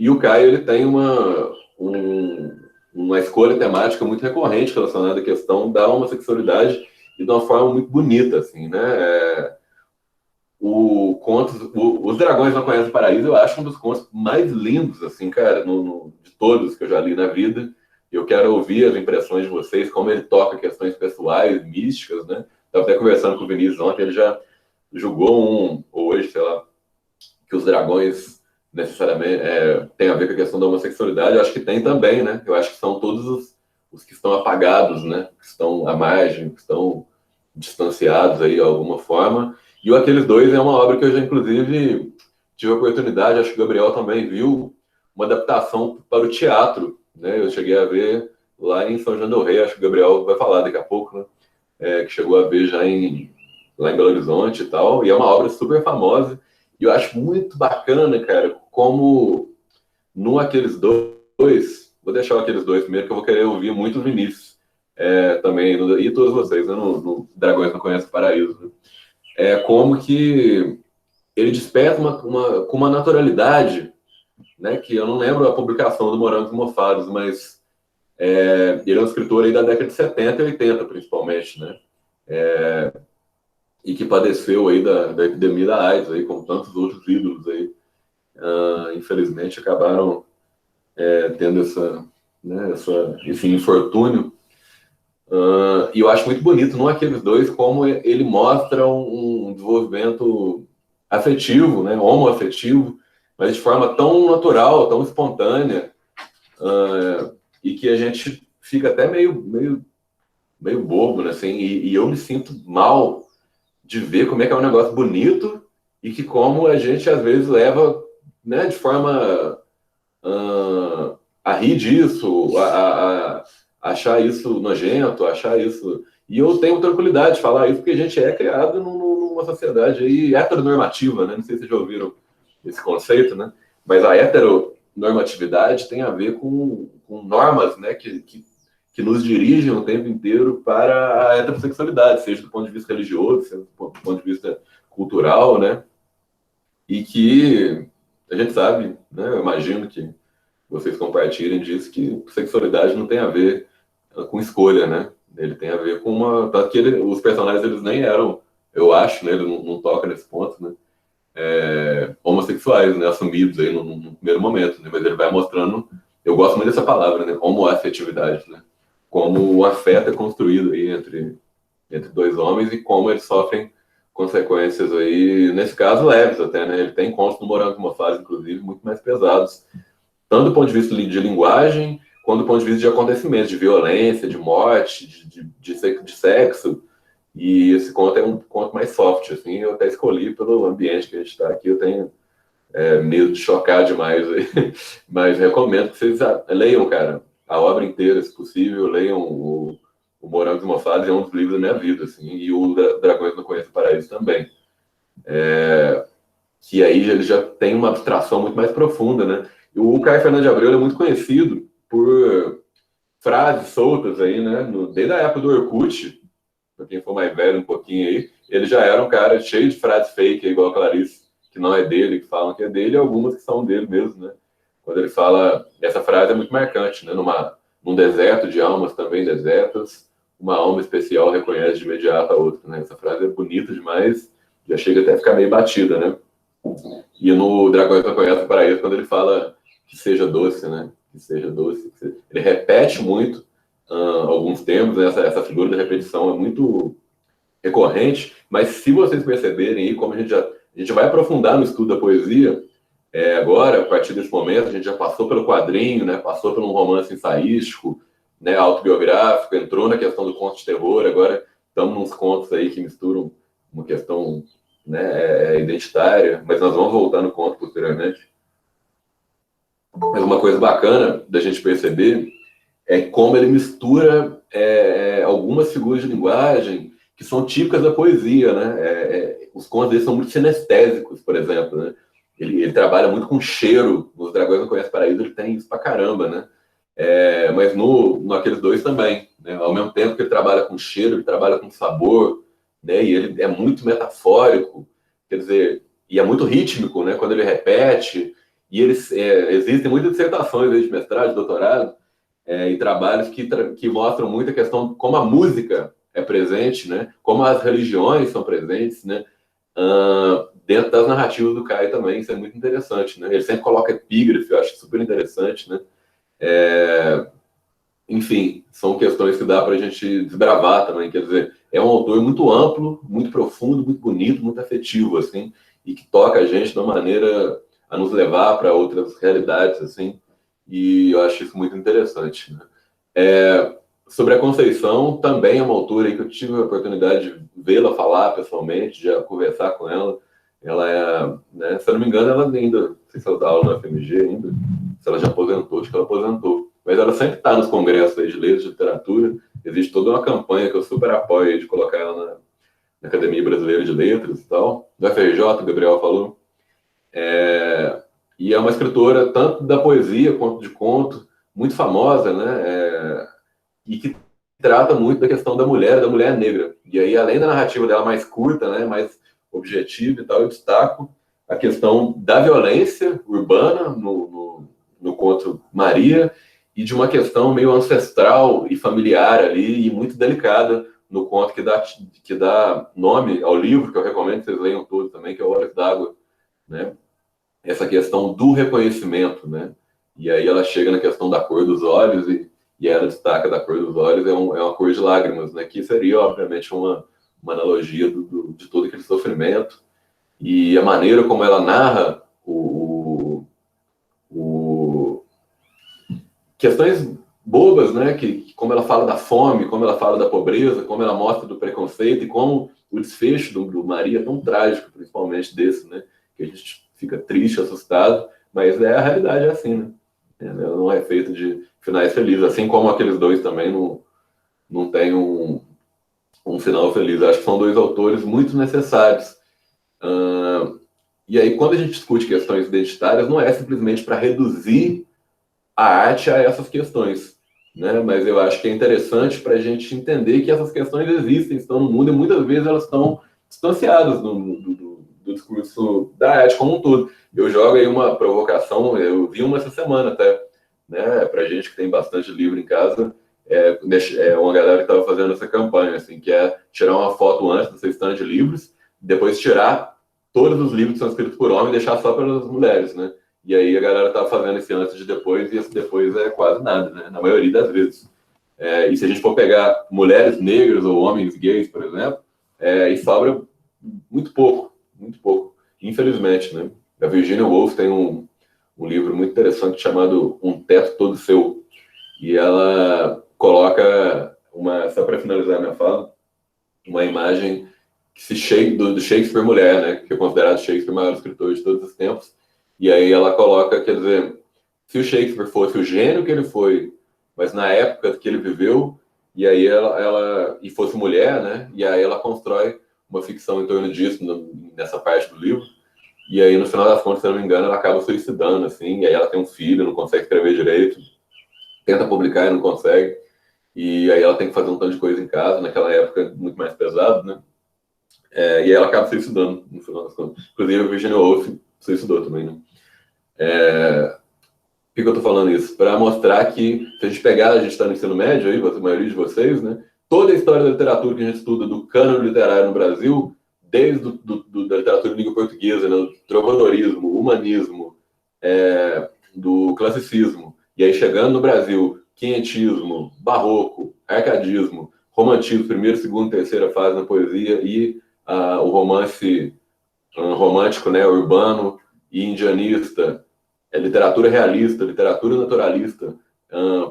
E o Caio, ele tem uma escolha temática muito recorrente relacionada à questão da homossexualidade e de uma forma muito bonita, assim, né? Os Dragões Não Conhecem o Paraíso, eu acho um dos contos mais lindos, assim, cara, de todos que eu já li na vida. Eu quero ouvir as impressões de vocês, como ele toca questões pessoais, místicas, né? Estava até conversando com o Vinícius ontem, ele já julgou hoje, sei lá, que os dragões necessariamente têm a ver com a questão da homossexualidade. Eu acho que tem também, né? Eu acho que são todos os que estão apagados, né? Que estão à margem, que estão distanciados aí de alguma forma. E o Aqueles Dois é uma obra que eu já, inclusive, tive a oportunidade, acho que o Gabriel também viu, uma adaptação para o teatro, né? Eu cheguei a ver lá em São João del Rei, acho que o Gabriel vai falar daqui a pouco, né? Que chegou a ver já lá em Belo Horizonte e tal, e é uma obra super famosa, e eu acho muito bacana, cara, como no Aqueles Dois, vou deixar o Aqueles Dois primeiro, que eu vou querer ouvir muito o Vinícius, também, e todos vocês, né, no Dragões Não Conhecem o Paraíso, né? Como que ele desperta com uma naturalidade, né, que eu não lembro a publicação do Morangos Mofados, mas ele é um escritor aí da década de 70 e 80, principalmente, né? E que padeceu aí da epidemia da AIDS, aí, como tantos outros ídolos aí, infelizmente acabaram tendo esse infortúnio. E eu acho muito bonito, não Aqueles Dois, como ele mostra um desenvolvimento afetivo, né, homoafetivo, mas de forma tão natural, tão espontânea, e que a gente fica até meio bobo, né, assim, e eu me sinto mal de ver como é que é um negócio bonito e que como a gente às vezes leva, né, de forma a rir disso, a achar isso nojento, achar isso... E eu tenho tranquilidade de falar isso porque a gente é criado numa sociedade aí heteronormativa, né? Não sei se vocês já ouviram esse conceito, né? Mas a heteronormatividade tem a ver com normas, né, que nos dirigem o tempo inteiro para a heterossexualidade, seja do ponto de vista religioso, seja do ponto de vista cultural, né? E que a gente sabe, né? Eu imagino que vocês compartilhem disso, que sexualidade não tem a ver com escolha, né? Ele tem a ver com uma... Tanto que os personagens, eles nem eram, eu acho, né? Ele não toca nesse ponto, né? Homossexuais, né? Assumidos aí no primeiro momento, né? Mas ele vai mostrando... Eu gosto muito dessa palavra, né? Homoafetividade, né? Como o afeto é construído aí entre dois homens e como eles sofrem consequências aí, nesse caso, leves até, né? Ele tem contos no Morangos Mofados, inclusive, muito mais pesados, tanto do ponto de vista de linguagem, quanto do ponto de vista de acontecimentos, de violência, de morte, de sexo. E esse conto é um conto mais soft, assim, eu até escolhi pelo ambiente que a gente está aqui, eu tenho medo de chocar demais aí, mas recomendo que vocês leiam, cara, a obra inteira, se possível, leiam o Morangos Mofados, é um dos livros da minha vida, assim, e o Dragões Não Conhecem o Paraíso também. Que aí ele já tem uma abstração muito mais profunda, né? E o Caio Fernando de Abreu é muito conhecido por frases soltas aí, né? Desde a época do Orkut, para quem for mais velho um pouquinho aí, ele já era um cara cheio de frases fake, igual a Clarice, que não é dele, que falam que é dele, e algumas que são dele mesmo, né? Quando ele fala, essa frase é muito marcante, né? Num deserto de almas também desertas, uma alma especial reconhece de imediato a outra, né? Essa frase é bonita demais, já chega até a ficar meio batida, né? E no Dragões Não Conhecem o Paraíso, quando ele fala que seja doce, né? Que seja doce. Ele repete muito alguns termos, né? Essa figura da repetição é muito recorrente, mas se vocês perceberem aí, como a gente vai aprofundar no estudo da poesia, agora, a partir desse momento, a gente já passou pelo quadrinho, né? Passou por um romance ensaístico, né? Autobiográfico, entrou na questão do conto de terror, agora estamos nos contos aí que misturam uma questão, né, identitária, mas nós vamos voltar no conto posteriormente. Mas uma coisa bacana da gente perceber é como ele mistura algumas figuras de linguagem que são típicas da poesia, né? Os contos dele são muito sinestésicos, por exemplo, né? Ele trabalha muito com cheiro. Nos Dragões Não Conhecem o Paraíso ele tem isso pra caramba, né? Mas no Aqueles Dois também, né? Ao mesmo tempo que ele trabalha com cheiro, ele trabalha com sabor, né? E ele é muito metafórico, quer dizer, e é muito rítmico, né? Quando ele repete, E existem muitas dissertações aí de mestrado, de doutorado, e trabalhos que mostram muito a questão de como a música é presente, né? Como as religiões são presentes, né? Dentro das narrativas do Caio também, isso é muito interessante, né? Ele sempre coloca epígrafe, eu acho super interessante, né? Enfim, são questões que dá para a gente desbravar também, quer dizer, é um autor muito amplo, muito profundo, muito bonito, muito afetivo, assim, e que toca a gente de uma maneira a nos levar para outras realidades, assim, e eu acho isso muito interessante, né? Sobre a Conceição, também é uma autora aí que eu tive a oportunidade de vê-la falar pessoalmente, de conversar com ela. Ela né, se eu não me engano, ela ainda, não sei se ela dá aula na FMG ainda, se ela já aposentou, acho que ela aposentou. Mas ela sempre está nos congressos aí de letras, de literatura. Existe toda uma campanha que eu super apoio de colocar ela na Academia Brasileira de Letras e tal. Do FRJ, o Gabriel falou. E é uma escritora tanto da poesia quanto de conto, muito famosa, né? E que trata muito da questão da mulher negra. E aí, além da narrativa dela mais curta, né, mais objetiva e tal, eu destaco a questão da violência urbana no conto Maria e de uma questão meio ancestral e familiar ali e muito delicada no conto que dá nome ao livro, que eu recomendo que vocês leiam todo também, que é o Olhos d'Água, né? Essa questão do reconhecimento, né? E aí ela chega na questão da cor dos olhos e ela destaca da cor dos olhos é uma cor de lágrimas, né? Que seria, obviamente, uma analogia de todo aquele sofrimento e a maneira como ela narra questões bobas, né? Que como ela fala da fome, como ela fala da pobreza, como ela mostra do preconceito e como o desfecho do Maria é tão trágico, principalmente desse, né? Que a gente fica triste, assustado, mas a realidade é assim, né? Ela não é feita de finais felizes, assim como aqueles dois também não tem um final feliz. Acho que são dois autores muito necessários. E aí, quando a gente discute questões identitárias, não é simplesmente para reduzir a arte a essas questões, né? Mas eu acho que é interessante para a gente entender que essas questões existem, estão no mundo e muitas vezes elas estão distanciadas do discurso da arte como um todo. Eu jogo aí uma provocação, eu vi uma essa semana até, né? Para gente que tem bastante livro em casa, uma galera que estava fazendo essa campanha, assim, que é tirar uma foto antes do seu estande de livros, depois tirar todos os livros que são escritos por homem e deixar só pelas mulheres, né? E aí a galera tá fazendo esse antes de depois, e esse depois é quase nada, né? Na maioria das vezes. E se a gente for pegar mulheres negras ou homens gays, por exemplo, e sobra muito pouco, infelizmente, né? A Virginia Woolf tem um livro muito interessante chamado Um Teto Todo Seu, e ela coloca só para finalizar a minha fala, uma imagem do Shakespeare mulher, né? Que é considerado Shakespeare o maior escritor de todos os tempos. E aí ela coloca, quer dizer, se o Shakespeare fosse o gênio que ele foi, mas na época que ele viveu, e aí e fosse mulher, né? E aí ela constrói uma ficção em torno disso nessa parte do livro. E aí, no final das contas, se eu não me engano, ela acaba suicidando, assim. E aí ela tem um filho, não consegue escrever direito, tenta publicar e não consegue. E aí ela tem que fazer um tanto de coisa em casa, naquela época muito mais pesado, né? E aí ela acaba suicidando, no final das contas. Inclusive, a Virginia Woolf suicidou também, né? Por que eu tô falando isso? Para mostrar que, se a gente pegar, a gente está no ensino médio, aí, a maioria de vocês, né? Toda a história da literatura que a gente estuda, do cânone literário no Brasil, desde da literatura em língua portuguesa, né? Do trovadorismo, humanismo, do classicismo, e aí chegando no Brasil, quinhentismo, barroco, arcadismo, romantismo, primeira, segunda, terceira fase na poesia e o romance romântico, né, urbano e indianista, literatura realista, literatura naturalista,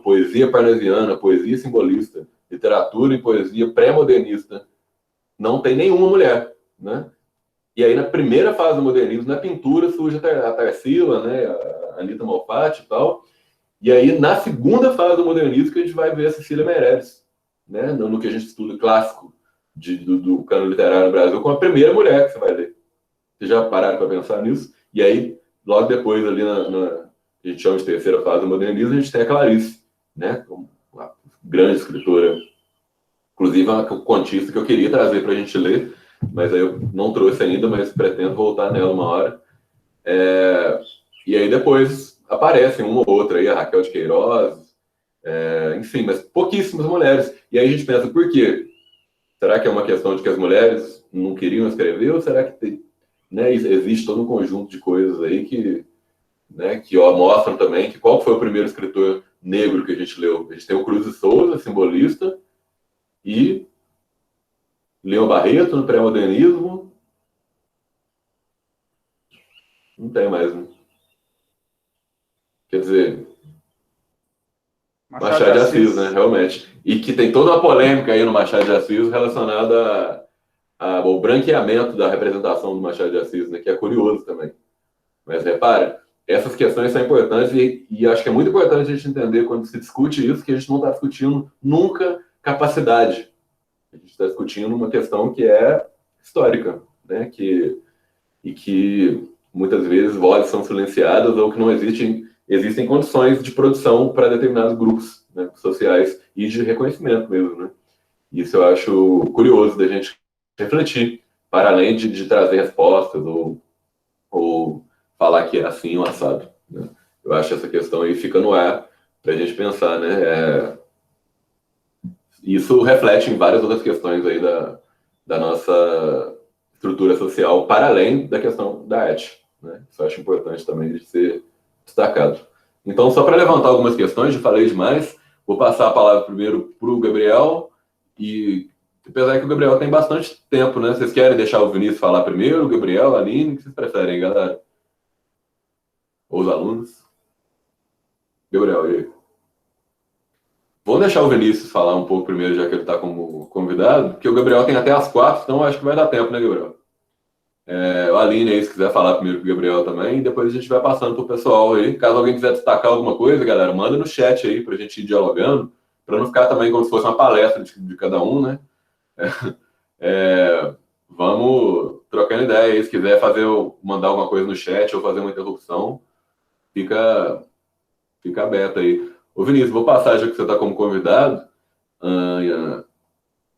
poesia parnasiana, poesia simbolista, literatura e poesia pré-modernista, não tem nenhuma mulher, né? E aí, na primeira fase do modernismo, na pintura, surge a Tarsila, né, a Anita Malfatti e tal. E aí, na segunda fase do modernismo, que a gente vai ver a Cecília Meirelles, né, no que a gente estuda clássico do cânone literário no Brasil, como a primeira mulher que você vai ler. Vocês já pararam para pensar nisso? E aí, logo depois, ali a gente chama de terceira fase do modernismo, a gente tem a Clarice, né, uma grande escritora, inclusive uma contista que eu queria trazer para a gente ler, mas aí eu não trouxe ainda, mas pretendo voltar nela uma hora. E aí depois aparecem uma ou outra aí, a Raquel de Queiroz, enfim, mas pouquíssimas mulheres. E aí a gente pensa, por quê? Será que é uma questão de que as mulheres não queriam escrever, ou será que né, existe todo um conjunto de coisas aí que, né, que mostram também que qual foi o primeiro escritor negro que a gente leu? A gente tem o Cruz de Souza, simbolista, e Leão Barreto, no pré-modernismo. Não tem mais, né? Quer dizer, Machado de Machado de Assis, né? Assis. Realmente. E que tem toda uma polêmica aí no Machado de Assis relacionada ao branqueamento da representação do Machado de Assis, né? Que é curioso também. Mas repara, essas questões são importantes e acho que é muito importante a gente entender quando se discute isso, que a gente não está discutindo nunca capacidade. A gente está discutindo uma questão que é histórica, né? E que muitas vezes vozes são silenciadas ou que não existem condições de produção para determinados grupos, né, sociais e de reconhecimento mesmo, né? Isso eu acho curioso da gente refletir, para além de trazer respostas ou falar que é assim ou assado, né? Eu acho essa questão aí fica no ar para a gente pensar, né? Isso reflete em várias outras questões aí da nossa estrutura social, para além da questão da arte, né? Isso eu acho importante também de ser destacado. Então, só para levantar algumas questões, já falei demais, vou passar a palavra primeiro para o Gabriel, e apesar que o Gabriel tem bastante tempo, né? Vocês querem deixar o Vinícius falar primeiro, o Gabriel, a Aline, o que vocês preferem, galera? Ou os alunos? Gabriel, e aí? Vou deixar o Vinícius falar um pouco primeiro, já que ele está como convidado, porque o Gabriel tem até as 4, então acho que vai dar tempo, né, Gabriel? O Aline aí, se quiser falar primeiro com o Gabriel também, e depois a gente vai passando pro pessoal aí. Caso alguém quiser destacar alguma coisa, galera, manda no chat aí pra gente ir dialogando, para não ficar também como se fosse uma palestra de cada um, né? É, vamos trocando ideia aí. Se quiser mandar alguma coisa no chat ou fazer uma interrupção, fica, fica aberto aí. Ô Vinícius, vou passar já que você está como convidado,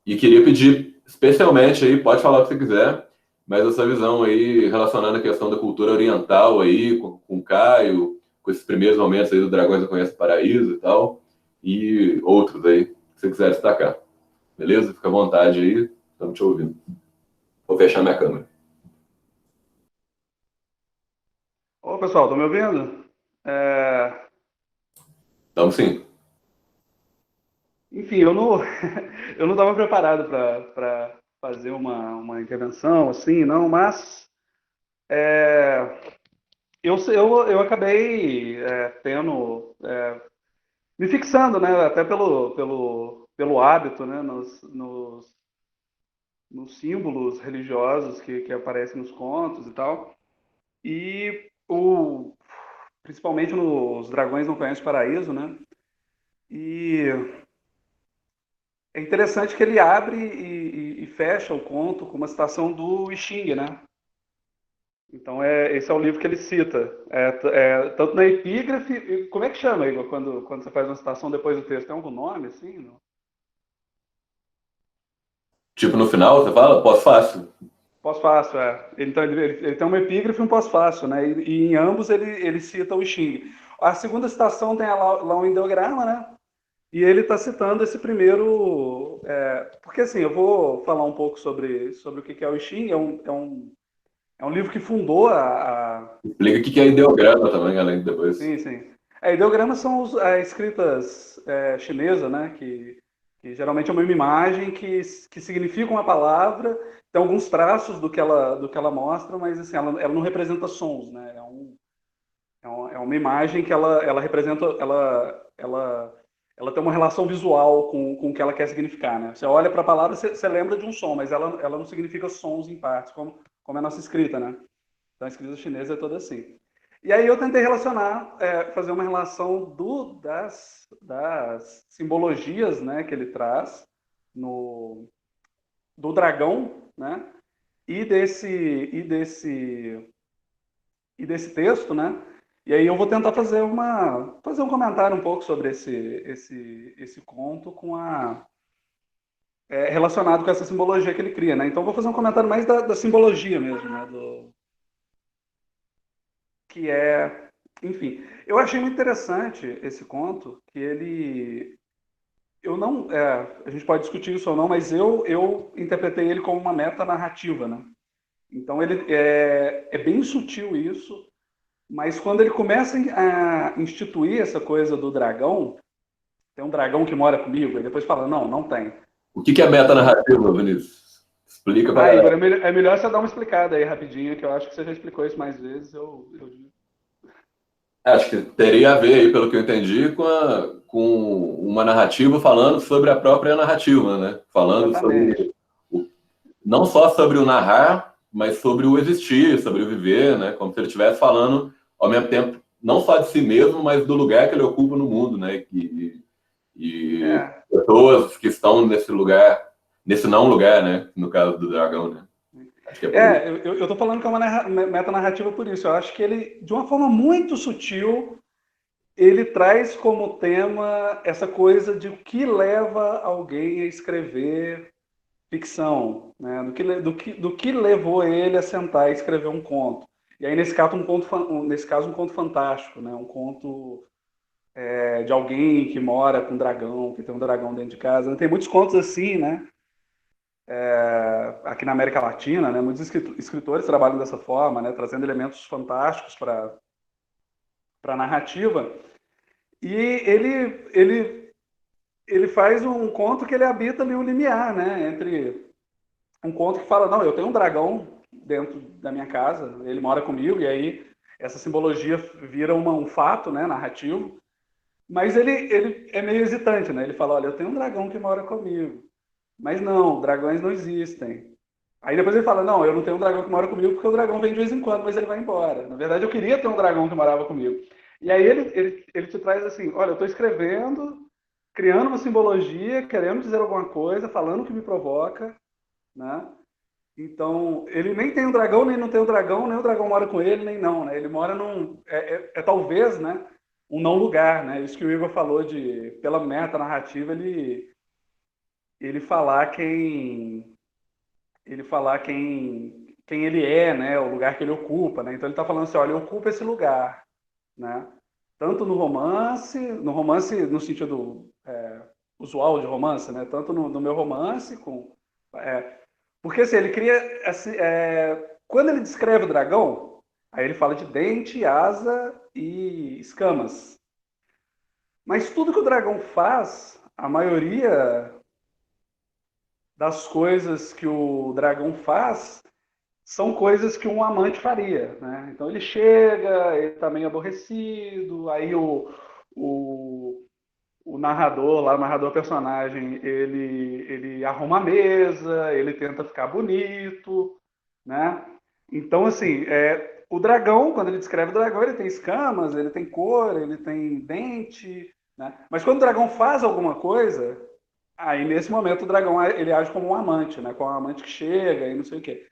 e queria pedir especialmente aí, pode falar o que você quiser, mas essa visão aí relacionando a questão da cultura oriental aí, com o Caio, com esses primeiros momentos aí do Dragões Não Conhece o Paraíso e tal, e outros aí, que você quiser destacar. Beleza? Fica à vontade aí, estamos te ouvindo. Vou fechar minha câmera. Ô, pessoal, estão me ouvindo? É, Estamos sim. Enfim, eu não eu não estava preparado para fazer uma intervenção assim, não, mas eu acabei me fixando, né, até pelo hábito, né, nos símbolos religiosos que aparecem nos contos e tal. E principalmente nos Dragões Não Conhecem o Paraíso, né? E é interessante que ele abre e fecha o conto com uma citação do I Ching, né? Então esse é o livro que ele cita. Tanto na epígrafe. Como é que chama, Igor, quando você faz uma citação depois do texto? Tem algum nome assim? Não? Tipo, no final, você fala, pós-fácil. Pós-fácil, é. Então ele tem uma epígrafe e um pós-fácil, né? E em ambos ele cita o I Ching. A segunda citação tem lá um ideograma, né? E ele está citando esse primeiro. Porque assim, eu vou falar um pouco sobre o que é o I Ching. É um livro que fundou Explica o que é ideograma também, além de depois. Sim, sim. Ideogramas são escritas chinesa, né? Que geralmente é uma imagem que significa uma palavra, tem alguns traços do que ela mostra, mas assim, ela não representa sons, né? É uma imagem que ela representa, ela tem uma relação visual com o que ela quer significar, né? Você olha para a palavra, você lembra de um som, mas ela não significa sons em partes, como é a nossa escrita, né? Então a escrita chinesa é toda assim. E aí eu tentei relacionar, fazer uma relação das simbologias, né, que ele traz do dragão, né, e desse e desse e desse texto, né? E aí eu vou tentar fazer um comentário um pouco sobre esse conto relacionado com essa simbologia que ele cria, né? Então eu vou fazer um comentário mais da simbologia mesmo, né? Que é enfim, eu achei muito interessante esse conto, que ele, eu não, a gente pode discutir isso ou não, mas eu interpretei ele como uma meta narrativa, né? Então ele é bem sutil isso, mas quando ele começa a instituir essa coisa do dragão, tem um dragão que mora comigo, e depois fala, não, não tem. O que é metanarrativa, Vinícius? Explica pra Ah, Igor, galera. é melhor você dar uma explicada aí rapidinho, que eu acho que você já explicou isso mais vezes. Eu digo. Acho que teria a ver aí, pelo que eu entendi, com uma narrativa falando sobre a própria narrativa, né? Falando Exatamente. sobre não só sobre o narrar, mas sobre o existir, sobre o viver, né? Como se ele estivesse falando ao mesmo tempo não só de si mesmo, mas do lugar que ele ocupa no mundo, né? E É, pessoas que estão nesse lugar, nesse não lugar, né? No caso do dragão, né? Acho que é por isso. eu tô falando que é uma metanarrativa por isso. Eu acho que ele, de uma forma muito sutil, ele traz como tema essa coisa de o que leva alguém a escrever ficção, né? Do que levou ele a sentar e escrever um conto. E aí, nesse caso, nesse caso, um conto fantástico, né? Um conto de alguém que mora com um dragão, que tem um dragão dentro de casa. Tem muitos contos assim, né? Aqui na América Latina, né? Muitos escritores trabalham dessa forma, né? Trazendo elementos fantásticos para a narrativa. E ele faz um conto que ele habita ali um limiar, né? Entre um conto que fala, não, eu tenho um dragão dentro da minha casa, ele mora comigo, e aí essa simbologia vira um fato, né, narrativo. Mas ele é meio hesitante, né? Ele fala, olha, eu tenho um dragão que mora comigo. Mas não, dragões não existem. Aí depois ele fala, não, eu não tenho um dragão que mora comigo porque o dragão vem de vez em quando, mas ele vai embora. Na verdade, eu queria ter um dragão que morava comigo. E aí ele te traz assim, olha, eu estou escrevendo, criando uma simbologia, querendo dizer alguma coisa, falando o que me provoca, né? Então, ele nem tem um dragão, nem não tem um dragão, nem o dragão mora com ele, nem não, né? Ele mora talvez, né, um não lugar, né? Isso que o Igor falou de, pela meta narrativa, ele falar quem ele é, né? O lugar que ele ocupa, né? Então ele está falando assim, olha, eu ocupo esse lugar, né? Tanto no romance no sentido usual de romance, né? Tanto no meu romance porque assim, ele cria assim, quando ele descreve o dragão, aí ele fala de dente, asa e escamas. Mas tudo que o dragão faz, a maioria das coisas que o dragão faz são coisas que um amante faria, né? Então ele chega, ele tá meio aborrecido, aí o, o narrador, lá o narrador personagem, ele arruma a mesa, ele tenta ficar bonito, né? Então, assim, o dragão, quando ele descreve o dragão, ele tem escamas, ele tem cor, ele tem dente, né? Mas quando o dragão faz alguma coisa, aí nesse momento o dragão ele age como um amante, né? Como um amante que chega e não sei o quê.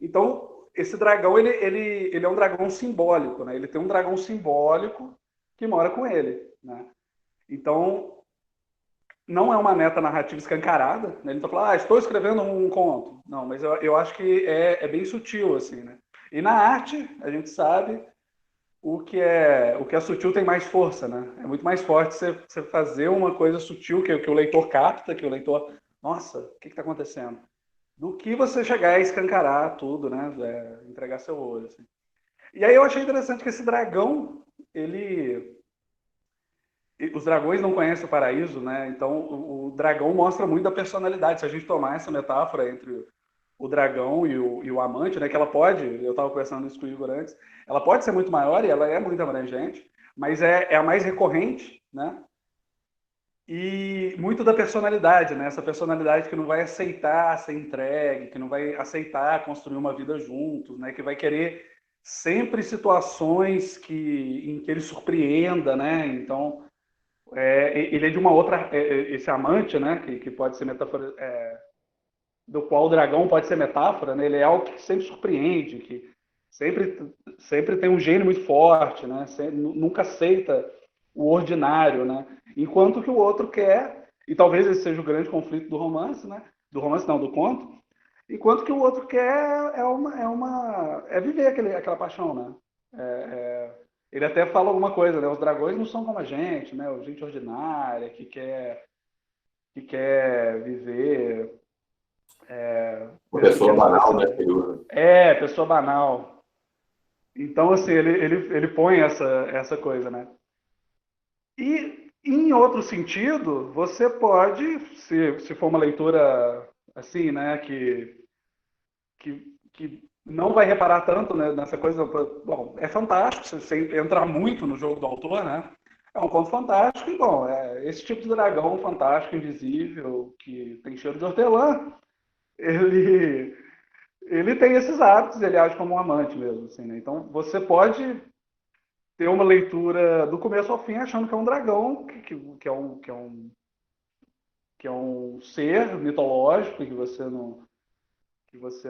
Então, esse dragão, ele é um dragão simbólico, né? Ele tem um dragão simbólico que mora com ele, né? Então, não é uma meta narrativa escancarada, né? Ele não está falando, estou escrevendo um conto. Não, mas eu acho que é bem sutil, assim, né? E na arte, a gente sabe o que é sutil tem mais força, né? É muito mais forte você fazer uma coisa sutil que o leitor capta, que o leitor, nossa, o que está acontecendo? Do que você chegar a escancarar tudo, né? Entregar seu olho, assim. E aí eu achei interessante que esse dragão, ele os dragões não conhecem o paraíso, né? Então o dragão mostra muito da personalidade. Se a gente tomar essa metáfora entre o dragão e o amante, né? Que ela pode, eu estava conversando isso com o Igor antes, ela pode ser muito maior e ela é muito abrangente, mas é a mais recorrente, né? E muito da personalidade, né? Essa personalidade que não vai aceitar ser entregue, que não vai aceitar construir uma vida juntos, né? Que vai querer sempre situações em que ele surpreenda, né? Então ele é de uma outra. Esse amante, né? Que pode ser metáfora. Do qual o dragão pode ser metáfora, né? Ele é algo que sempre surpreende, que sempre tem um gênio muito forte, né? Nunca aceita o ordinário, né? Enquanto que o outro quer, e talvez esse seja o grande conflito do romance, né? Do romance não, do conto. Enquanto que o outro quer é viver aquela paixão, né? ele até fala alguma coisa, né? Os dragões não são como a gente, né? Gente ordinária que quer viver Uma pessoa perseguindo banal, né? essa. Pessoa banal. Então, assim, ele põe essa coisa, né? E, em outro sentido, você pode, se for uma leitura assim, né, que não vai reparar tanto, né, nessa coisa. Bom, é fantástico, você entrar muito no jogo do autor, né? É um conto fantástico e, bom, é esse tipo de dragão fantástico, invisível, que tem cheiro de hortelã, ele, ele tem esses hábitos, ele age como um amante mesmo, assim, né? Então, você pode ter uma leitura do começo ao fim achando que é um dragão, que é um ser mitológico que você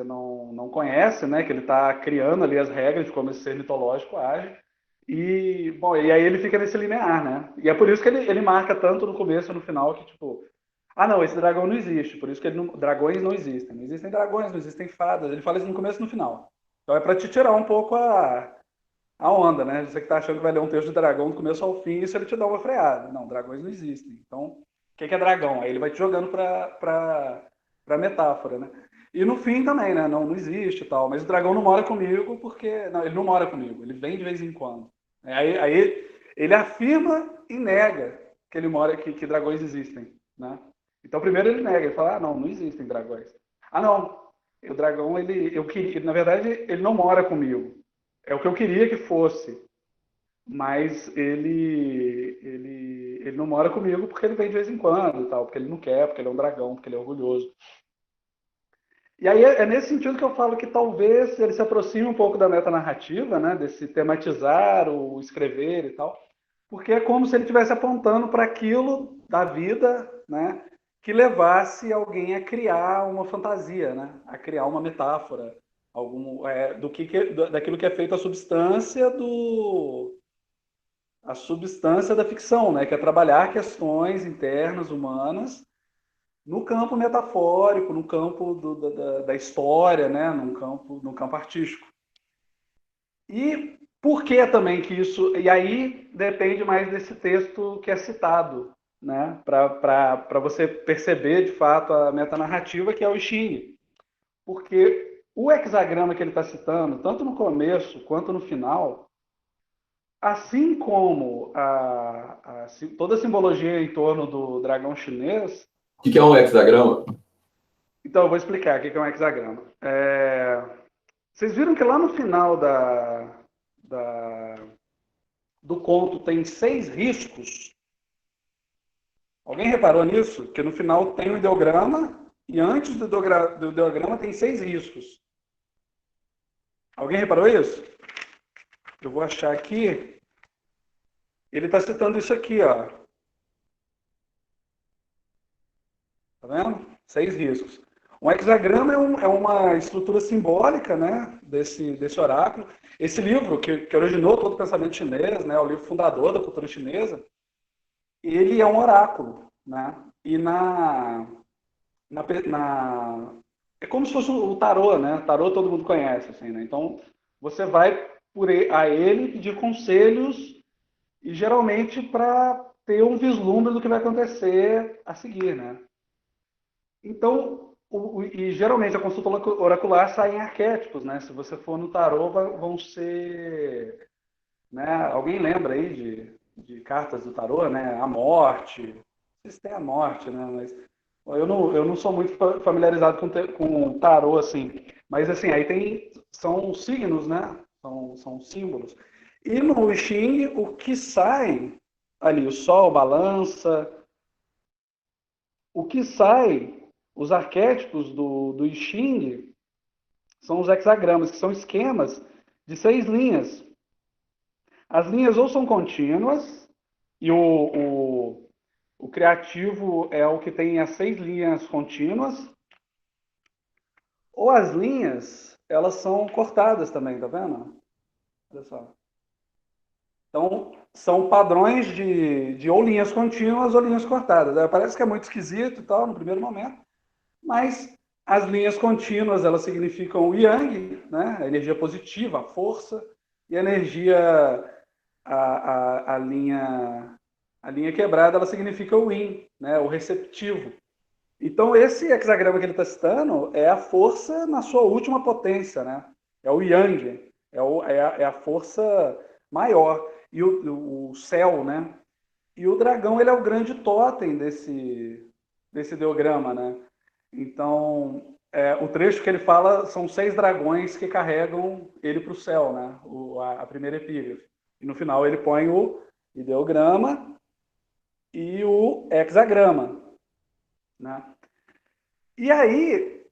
não conhece, né? Que ele está criando ali as regras de como esse ser mitológico age. E, bom, e aí ele fica nesse linear, né? E é por isso que ele marca tanto no começo e no final que, tipo, ah, não, esse dragão não existe. Por isso que dragões não existem. Não existem dragões, não existem fadas. Ele fala isso no começo e no final. Então é para te tirar um pouco a onda, né? Você que tá achando que vai ler um texto de dragão do começo ao fim, isso ele te dá uma freada. Não, dragões não existem. Então, o que é dragão? Aí ele vai te jogando para metáfora, né? E no fim também, né? Não existe e tal. Mas o dragão não mora comigo porque... Não, ele não mora comigo. Ele vem de vez em quando. Aí ele afirma e nega que ele mora, que dragões existem, né? Então, primeiro ele nega. Ele fala, ah, não existem dragões. Ah, não. O dragão, eu queria... Na verdade, ele não mora comigo. É o que eu queria que fosse, mas ele não mora comigo porque ele vem de vez em quando e tal, porque ele não quer, porque ele é um dragão, porque ele é orgulhoso. E aí é nesse sentido que eu falo que talvez ele se aproxime um pouco da metanarrativa, né, desse tematizar, o escrever e tal, porque é como se ele estivesse apontando para aquilo da vida, né, que levasse alguém a criar uma fantasia, né, a criar uma metáfora, daquilo que é feito a substância da ficção, né, que é trabalhar questões internas humanas no campo metafórico, no campo da história, né, no campo artístico. E por que também que isso... E aí depende mais desse texto que é citado, né, para você perceber, de fato, a metanarrativa, que é o Xing. Porque o hexagrama que ele está citando, tanto no começo quanto no final, assim como toda a simbologia em torno do dragão chinês... O que é um hexagrama? Então, eu vou explicar o que é um hexagrama. Vocês viram que lá no final do conto tem 6 riscos? Alguém reparou nisso? Que no final tem um ideograma e antes do ideograma tem 6 riscos. Alguém reparou isso? Eu vou achar aqui. Ele está citando isso aqui, ó. Tá vendo? 6 riscos. Um hexagrama é uma estrutura simbólica, né, desse oráculo. Esse livro, que originou todo o pensamento chinês, né, o livro fundador da cultura chinesa, ele é um oráculo, né? E é como se fosse o tarô, né? Tarô todo mundo conhece, assim, né? Então, você vai a ele pedir conselhos e geralmente para ter um vislumbre do que vai acontecer a seguir, né? Então, e geralmente a consulta oracular sai em arquétipos, né? Se você for no tarô, vão ser, né? Alguém lembra aí de cartas do tarô, né? A morte, não sei se tem a morte, né? Mas eu não sou muito familiarizado com tarô, assim. Mas, assim, aí são signos, né? São símbolos. E no I Ching, o que sai ali, o sol, balança, o que sai, os arquétipos do I Ching são os hexagramas, que são esquemas de 6 linhas. As linhas ou são contínuas, e o criativo é o que tem as 6 linhas contínuas, ou as linhas, elas são cortadas também, tá vendo? Olha só. Então, são padrões de ou linhas contínuas ou linhas cortadas. Parece que é muito esquisito e tal, no primeiro momento, mas as linhas contínuas, elas significam o yang, né? A energia positiva, a força, e a energia a linha quebrada, ela significa o yin, né? O receptivo. Então, esse hexagrama que ele está citando é a força na sua última potência, né? É o yang, é a força maior. E o céu, né? E o dragão, ele é o grande totem desse ideograma, né? Então, o trecho que ele fala são 6 dragões que carregam ele para o céu, né? A primeira epígrafe. E no final ele põe o ideograma e o hexagrama, né? E aí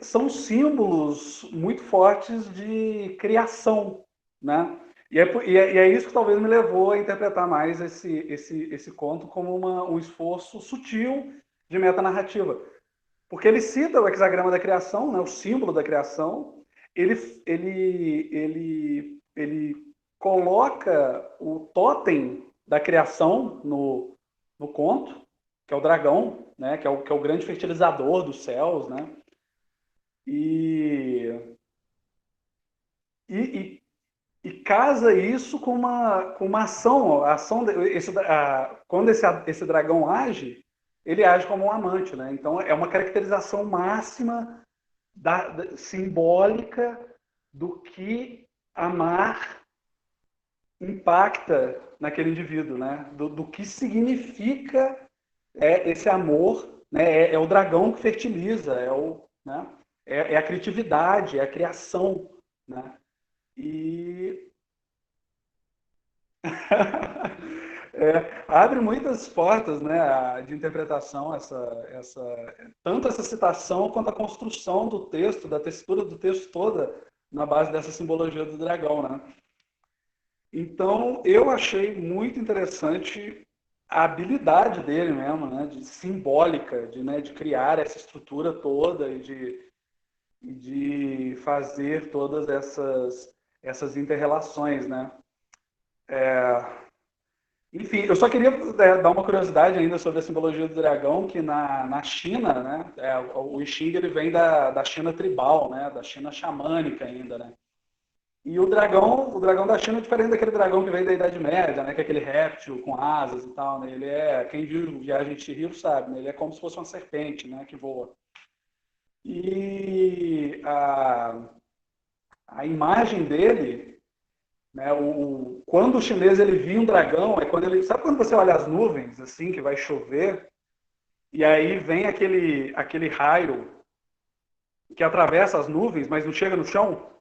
são símbolos muito fortes de criação, né? E é isso que talvez me levou a interpretar mais esse conto como um esforço sutil de metanarrativa. Porque ele cita o hexagrama da criação, né, o símbolo da criação, ele coloca o totem da criação no conto, que é o dragão, né, que é o grande fertilizador dos céus, né? E, e casa isso com uma ação. Quando esse dragão age, ele age como um amante, né? Então é uma caracterização máxima simbólica do que amar impacta naquele indivíduo, né? Do que significa esse amor, né? É o dragão que fertiliza, né? É a criatividade, é a criação, né? E abre muitas portas, né, de interpretação, tanto essa citação quanto a construção do texto, da textura do texto toda, na base dessa simbologia do dragão, né? Então, eu achei muito interessante a habilidade dele mesmo, né, de simbólica, de criar essa estrutura toda e de fazer todas essas inter-relações, né? Enfim, eu só queria dar uma curiosidade ainda sobre a simbologia do dragão, que na China, né, o I Ching ele vem da China tribal, né, da China xamânica ainda, né? E o dragão da China é diferente daquele dragão que veio da Idade Média, né, que é aquele réptil com asas e tal, né? Quem viu Viagem de Chihiro sabe, né? Ele é como se fosse uma serpente, né, que voa. E a imagem dele, né, quando o chinês ele via um dragão, é quando ele. Sabe quando você olha as nuvens, assim, que vai chover, e aí vem aquele raio que atravessa as nuvens, mas não chega no chão?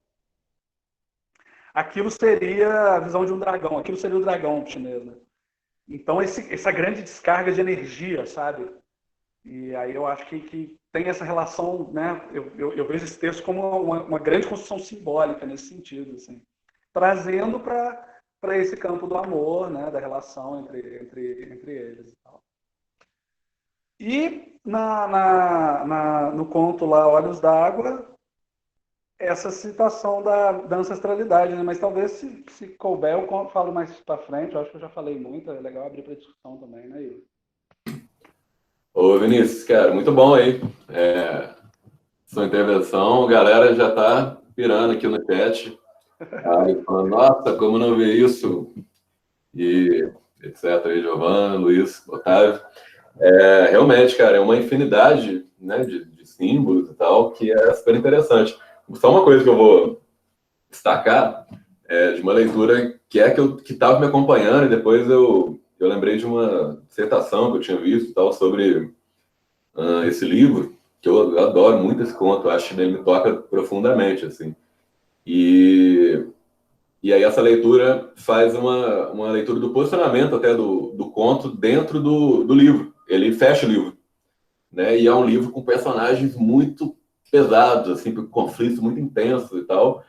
Aquilo seria a visão de um dragão, aquilo seria o dragão chinês, né? Então, essa grande descarga de energia, sabe? E aí eu acho que tem essa relação, né? Eu vejo esse texto como uma grande construção simbólica nesse sentido, assim, trazendo para esse campo do amor, né? Da relação entre eles e tal. E no conto lá, Olhos d'Água, essa citação da ancestralidade, né? Mas talvez se couber eu falo mais para frente. Eu acho que eu já falei muito, é legal abrir para discussão também, né, Igor? Ô, Vinícius, cara, muito bom aí. Sua intervenção, a galera já tá pirando aqui no chat. Falando, nossa, como não ver isso? E etc. Aí, Giovana, Luiz, Otávio. Realmente, cara, é uma infinidade, né, de símbolos e tal, que é super interessante. Só uma coisa que eu vou destacar de uma leitura que estava me acompanhando, e depois eu lembrei de uma dissertação que eu tinha visto tal, sobre esse livro, que eu adoro muito esse conto, eu acho que ele me toca profundamente, assim. E aí essa leitura faz uma leitura do posicionamento até do conto dentro do livro. Ele fecha o livro, né? E é um livro com personagens muito pesados, assim, com conflitos muito intensos e tal.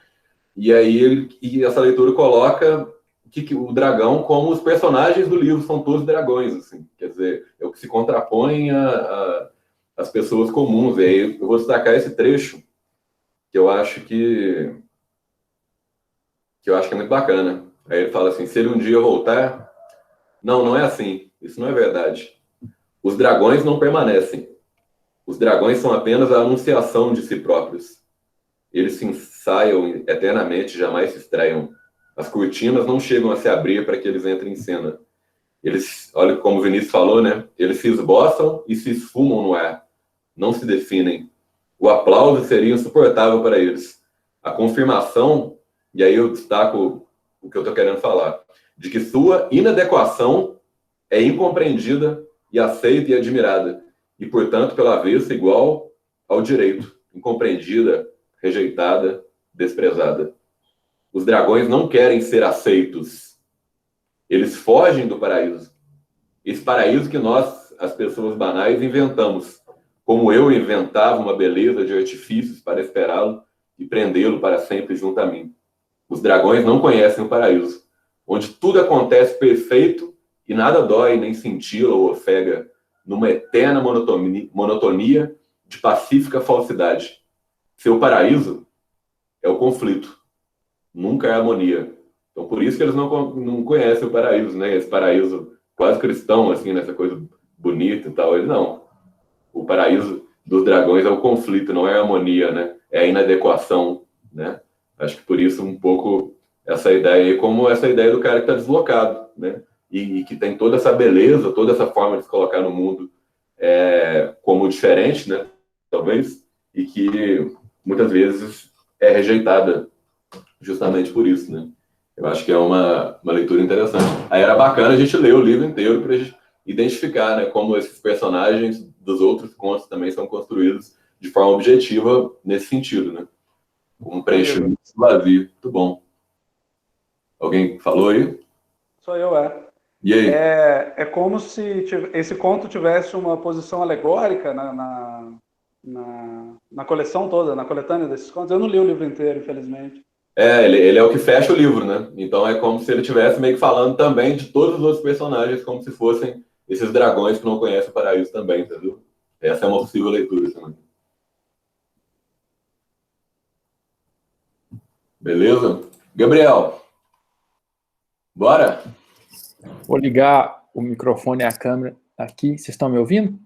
E aí essa leitura coloca que o dragão como os personagens do livro são todos dragões, assim. Quer dizer, é o que se contrapõe às pessoas comuns. E aí eu vou destacar esse trecho que eu acho que é muito bacana. Aí ele fala assim: se ele um dia voltar, não é assim. Isso não é verdade. Os dragões não permanecem. Os dragões são apenas a anunciação de si próprios. Eles se ensaiam eternamente, jamais se estreiam. As cortinas não chegam a se abrir para que eles entrem em cena. Eles, olha como o Vinícius falou, né? Eles se esboçam e se esfumam no ar. Não se definem. O aplauso seria insuportável para eles. A confirmação, e aí eu destaco o que eu estou querendo falar, de que sua inadequação é incompreendida e aceita e admirada, e, portanto, pela avesso, igual ao direito, incompreendida, rejeitada, desprezada. Os dragões não querem ser aceitos. Eles fogem do paraíso. Esse paraíso que nós, as pessoas banais, inventamos. Como eu inventava uma beleza de artifícios para esperá-lo e prendê-lo para sempre junto a mim. Os dragões não conhecem o paraíso, onde tudo acontece perfeito e nada dói, nem cintila ou ofega, numa eterna monotonia de pacífica falsidade. Seu paraíso é o conflito, nunca é a harmonia. Então, por isso que eles não conhecem o paraíso, né? Esse paraíso quase cristão, assim, nessa coisa bonita e tal. Eles não. O paraíso dos dragões é o conflito, não é a harmonia, né? É a inadequação, né? Acho que por isso um pouco essa ideia aí, como essa ideia do cara que está deslocado, né? E que tem toda essa beleza, toda essa forma de se colocar no mundo como diferente, né? Talvez, e que muitas vezes é rejeitada justamente por isso, né? Eu acho que é uma leitura interessante. Aí era bacana a gente ler o livro inteiro para a gente identificar, né, como esses personagens dos outros contos também são construídos de forma objetiva nesse sentido, né? Um preenchimento vazio. Muito bom. Alguém falou aí? Sou eu, E aí? É como se esse conto tivesse uma posição alegórica na coleção toda, na coletânea desses contos. Eu não li o livro inteiro, infelizmente. Ele é o que fecha o livro, né? Então é como se ele estivesse meio que falando também de todos os outros personagens, como se fossem esses dragões que não conhecem o paraíso também, entendeu? Essa é uma possível leitura também. Beleza? Gabriel, bora? Vou ligar o microfone e a câmera aqui. Vocês estão me ouvindo?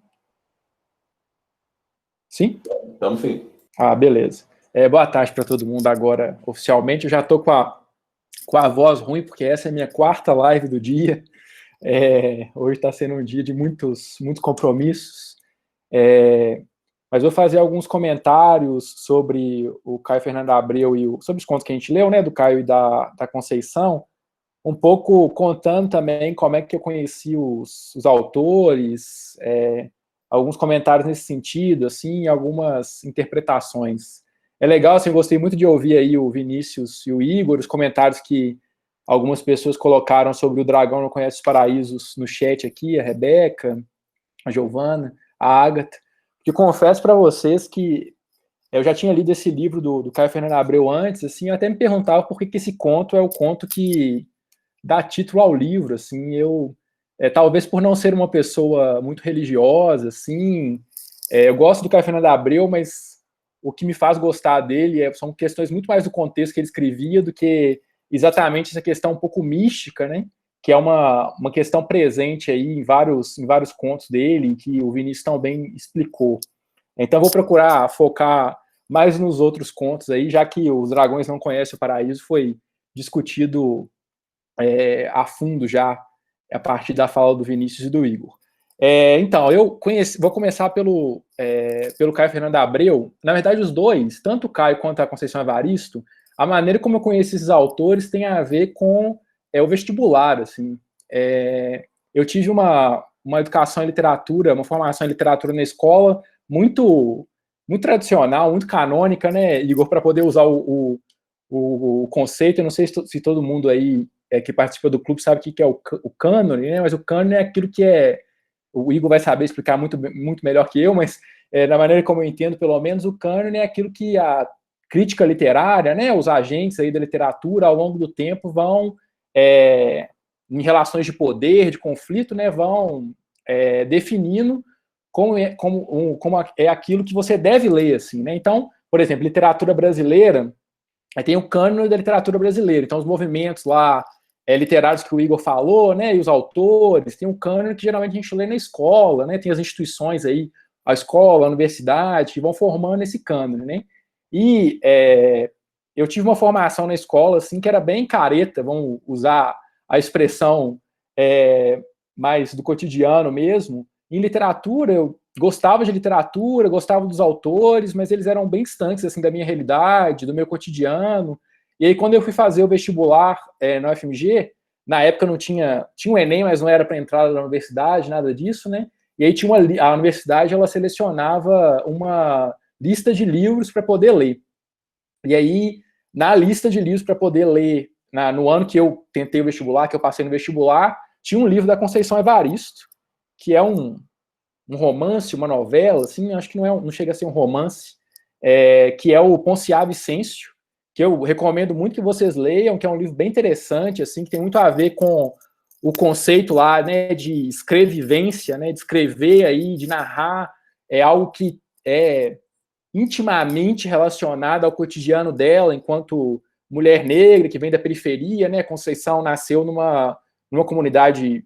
Sim? Estamos sim. Ah, beleza. Boa tarde para todo mundo agora, oficialmente. Eu já estou com a voz ruim, porque essa é a minha quarta live do dia. Hoje está sendo um dia de muitos compromissos. Mas vou fazer alguns comentários sobre o Caio Fernando Abreu e sobre os contos que a gente leu, né, do Caio e da Conceição, um pouco contando também como é que eu conheci os autores, alguns comentários nesse sentido, assim, algumas interpretações. É legal, assim, eu gostei muito de ouvir aí o Vinícius e o Igor, os comentários que algumas pessoas colocaram sobre o Dragão Não Conhece os Paraísos no chat aqui, a Rebeca, a Giovana, a Agatha, que confesso para vocês que eu já tinha lido esse livro do Caio Fernando Abreu antes, assim, eu até me perguntava por que esse conto é o conto que dá título ao livro, assim, talvez por não ser uma pessoa muito religiosa, assim, eu gosto do Caio Fernando Abreu, mas o que me faz gostar dele são questões muito mais do contexto que ele escrevia do que exatamente essa questão um pouco mística, né, que é uma questão presente aí em vários contos dele, que o Vinícius também explicou. Então, eu vou procurar focar mais nos outros contos aí, já que os Dragões Não Conhecem o Paraíso foi discutido a fundo já, a partir da fala do Vinícius e do Igor. Então, vou começar pelo Caio Fernando Abreu. Na verdade, os dois, tanto o Caio quanto a Conceição Evaristo, a maneira como eu conheci esses autores tem a ver com o vestibular, assim. Eu tive uma educação em literatura, uma formação em literatura na escola muito tradicional, muito canônica, né, Igor, para poder usar o conceito. Eu não sei se todo mundo aí que participa do clube sabe o que é o cânone, né? Mas o cânone é aquilo que o Igor vai saber explicar muito melhor que eu, mas da maneira como eu entendo, pelo menos, o cânone é aquilo que a crítica literária, né, os agentes aí da literatura, ao longo do tempo, vão, em relações de poder, de conflito, né, vão definindo como é aquilo que você deve ler, assim, né? Então, por exemplo, literatura brasileira, tem o cânone da literatura brasileira, então os movimentos lá literários que o Igor falou, né, e os autores, tem um cânone que geralmente a gente lê na escola, né, tem as instituições aí, a escola, a universidade, que vão formando esse cânone, né, e eu tive uma formação na escola, assim, que era bem careta, vamos usar a expressão mais do cotidiano mesmo. Em literatura, eu gostava de literatura, gostava dos autores, mas eles eram bem distantes, assim, da minha realidade, do meu cotidiano. E aí, quando eu fui fazer o vestibular na UFMG, na época não tinha o Enem, mas não era para entrar na universidade, nada disso, né? E aí a universidade, ela selecionava uma lista de livros para poder ler. E aí, na lista de livros para poder ler, no ano que eu tentei o vestibular, que eu passei no vestibular, tinha um livro da Conceição Evaristo, que é um romance, uma novela, assim, acho que não chega a ser um romance, que é o Ponciá Vicêncio, que eu recomendo muito que vocês leiam, que é um livro bem interessante, assim, que tem muito a ver com o conceito lá, né, de escrevivência, né, de escrever aí, de narrar, é algo que é intimamente relacionado ao cotidiano dela, enquanto mulher negra, que vem da periferia, né, Conceição nasceu numa comunidade,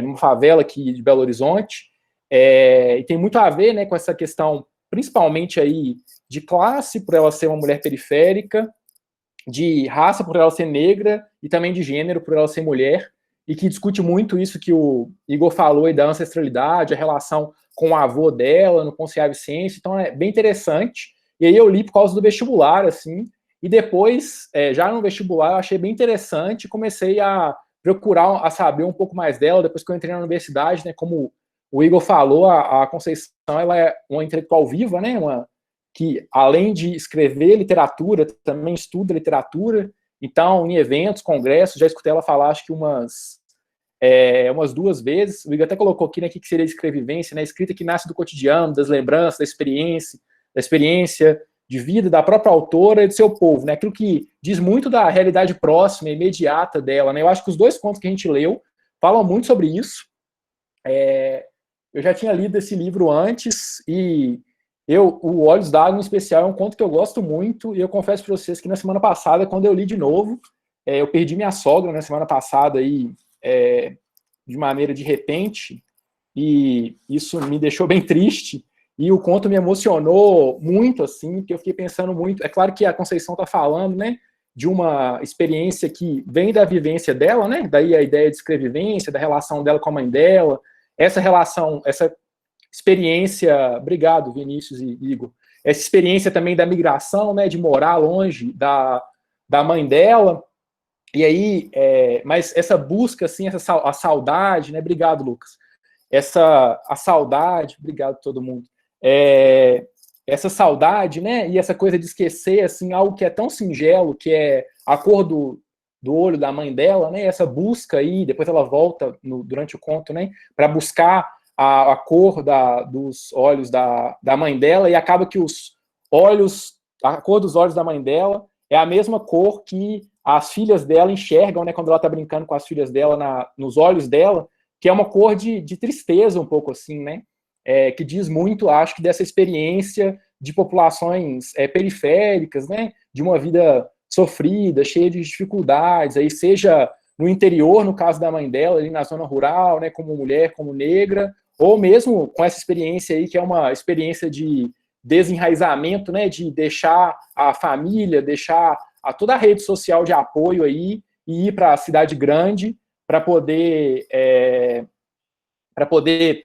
numa favela aqui de Belo Horizonte, e tem muito a ver, né, com essa questão, principalmente aí, de classe, por ela ser uma mulher periférica, de raça, por ela ser negra, e também de gênero, por ela ser mulher, e que discute muito isso que o Igor falou aí da ancestralidade, a relação com o avô dela, no Ponciá Vicêncio, então é bem interessante. E aí eu li por causa do vestibular, assim, e depois, já no vestibular, eu achei bem interessante, comecei a procurar, a saber um pouco mais dela, depois que eu entrei na universidade, né, como o Igor falou, a Conceição, ela é uma intelectual viva, né, que além de escrever literatura, também estuda literatura, então em eventos, congressos, já escutei ela falar, acho que umas 2 vezes, o Igor até colocou aqui, né, que seria escrevivência, né, escrita que nasce do cotidiano, das lembranças, da experiência de vida da própria autora e do seu povo, né, aquilo que diz muito da realidade próxima, imediata dela, né, eu acho que os 2 contos que a gente leu falam muito sobre isso. Eu já tinha lido esse livro antes, e o Olhos d'Água, em especial, é um conto que eu gosto muito, e eu confesso para vocês que na semana passada, quando eu li de novo, eu perdi minha sogra na semana passada, aí, de maneira de repente, e isso me deixou bem triste, e o conto me emocionou muito, assim, porque eu fiquei pensando muito, é claro que a Conceição está falando, né, de uma experiência que vem da vivência dela, né, daí a ideia de escrevivência, da relação dela com a mãe dela, essa relação, essa experiência, obrigado Vinícius e Igor, essa experiência também da migração, né, de morar longe da mãe dela, e aí, mas essa busca, assim, a saudade, né, obrigado Lucas, a saudade, obrigado a todo mundo, essa saudade, né, e essa coisa de esquecer, assim, algo que é tão singelo, que é a cor do olho da mãe dela, né, essa busca aí, depois ela volta durante o conto, né, para buscar a cor dos olhos da mãe dela, e acaba que a cor dos olhos da mãe dela é a mesma cor que as filhas dela enxergam, né, quando ela está brincando com as filhas dela nos olhos dela, que é uma cor de tristeza um pouco assim, né, que diz muito, acho que, dessa experiência de populações periféricas, né, de uma vida sofrida, cheia de dificuldades, aí seja no interior, no caso da mãe dela, ali na zona rural, né, como mulher, como negra, ou mesmo com essa experiência aí, que é uma experiência de desenraizamento, né, de deixar a família, deixar toda a rede social de apoio aí, e ir para a cidade grande para poder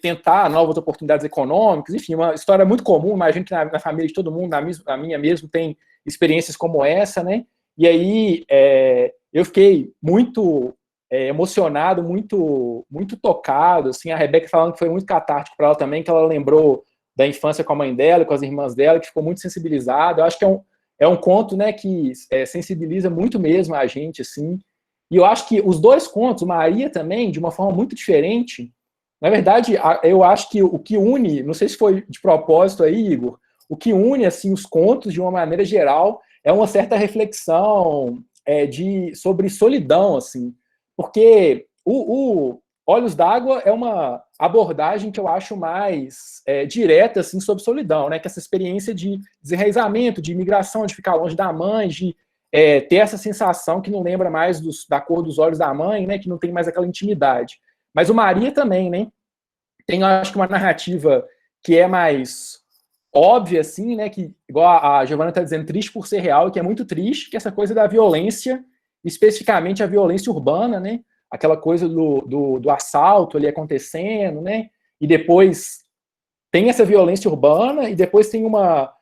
tentar novas oportunidades econômicas, enfim, uma história muito comum, imagino que na família de todo mundo, na minha mesmo, tem experiências como essa, né, e aí eu fiquei muito emocionado, muito, muito tocado, assim, a Rebeca falando que foi muito catártico para ela também, que ela lembrou da infância com a mãe dela, com as irmãs dela, que ficou muito sensibilizada. Eu acho que é um conto, né, que sensibiliza muito mesmo a gente, assim, e eu acho que os 2 contos, Maria também, de uma forma muito diferente, na verdade, eu acho que o que une, não sei se foi de propósito aí, Igor, o que une, assim, os contos, de uma maneira geral, é uma certa reflexão sobre solidão, assim, porque o Olhos d'Água é uma abordagem que eu acho mais direta, assim, sobre solidão, né, que essa experiência de desenraizamento, de imigração, de ficar longe da mãe, de ter essa sensação que não lembra mais da cor dos olhos da mãe, né, que não tem mais aquela intimidade. Mas o Maria também, né, tem, acho que, uma narrativa que é mais óbvia, assim, né, que, igual a Giovana está dizendo, triste por ser real, que é muito triste, que essa coisa da violência, especificamente a violência urbana, né, aquela coisa do assalto ali acontecendo, né, e depois tem essa violência urbana, e depois tem uma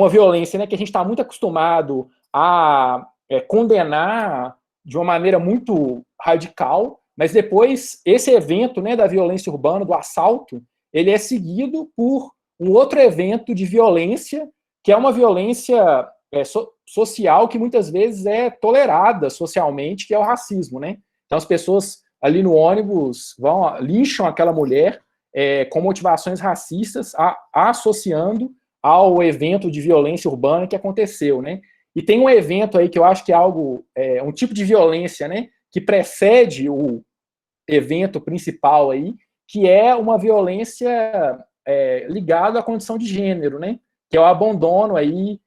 violência, né, que a gente está muito acostumado a condenar de uma maneira muito radical, mas depois esse evento, né, da violência urbana, do assalto, ele é seguido por um outro evento de violência, que é uma violência social que muitas vezes é tolerada socialmente, que é o racismo, né? Então as pessoas ali no ônibus lincham aquela mulher com motivações racistas, associando ao evento de violência urbana que aconteceu, né? E tem um evento aí que eu acho que é algo, um tipo de violência, né, que precede o evento principal aí, que é uma violência ligada à condição de gênero, né? Que é o abandono aí,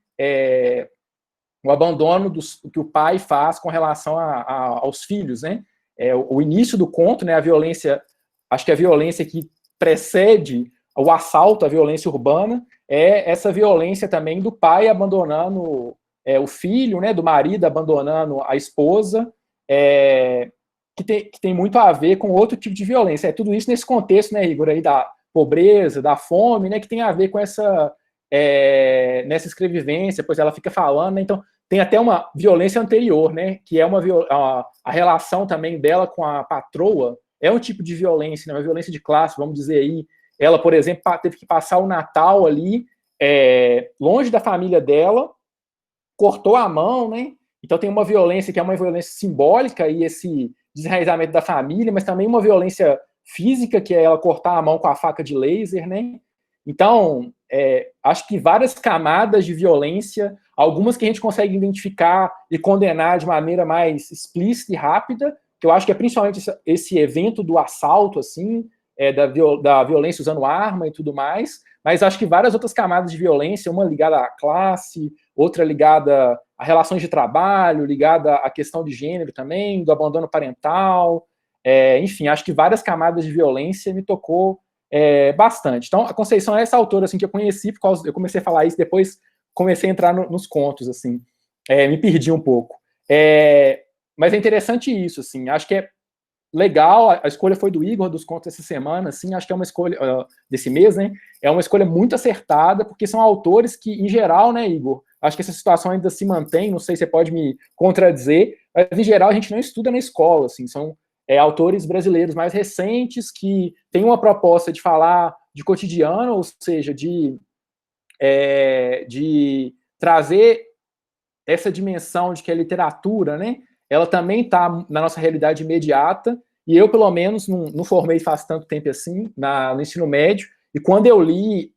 o abandono que o pai faz com relação aos filhos, né? O início do conto, né? A violência, acho que a violência que precede o assalto, a violência urbana, é essa violência também do pai abandonando o filho, né? Do marido abandonando a esposa, que tem muito a ver com outro tipo de violência. É tudo isso nesse contexto, né, Igor, aí da pobreza, da fome, né, que tem a ver com nessa escrevivência, pois ela fica falando, né, então tem até uma violência anterior, né, que é a relação também dela com a patroa, é um tipo de violência, né, uma violência de classe, vamos dizer aí. Ela, por exemplo, teve que passar o Natal ali, longe da família dela, cortou a mão, né, então tem uma violência que é uma violência simbólica e esse desenraizamento da família, mas também uma violência física, que é ela cortar a mão com a faca de laser, né? Então, acho que várias camadas de violência, algumas que a gente consegue identificar e condenar de maneira mais explícita e rápida, que eu acho que é principalmente esse evento do assalto, assim, da violência usando arma e tudo mais, mas acho que várias outras camadas de violência, uma ligada à classe, outra ligada a relações de trabalho, ligada à questão de gênero também, do abandono parental, enfim, acho que várias camadas de violência me tocou bastante. Então, a Conceição é essa autora assim, que eu conheci, por causa, eu comecei a falar isso, depois comecei a entrar nos contos, assim, me perdi um pouco. Mas é interessante isso, assim, acho que é legal, a escolha foi do Igor, dos contos essa semana, assim, acho que é uma escolha, desse mês, né, é uma escolha muito acertada, porque são autores que, em geral, né, Igor, acho que essa situação ainda se mantém, não sei se você pode me contradizer, mas, em geral, a gente não estuda na escola, assim, são autores brasileiros mais recentes que têm uma proposta de falar de cotidiano, ou seja, de trazer essa dimensão de que a literatura, né, ela também está na nossa realidade imediata, e eu, pelo menos, não formei faz tanto tempo assim, no ensino médio, e quando eu li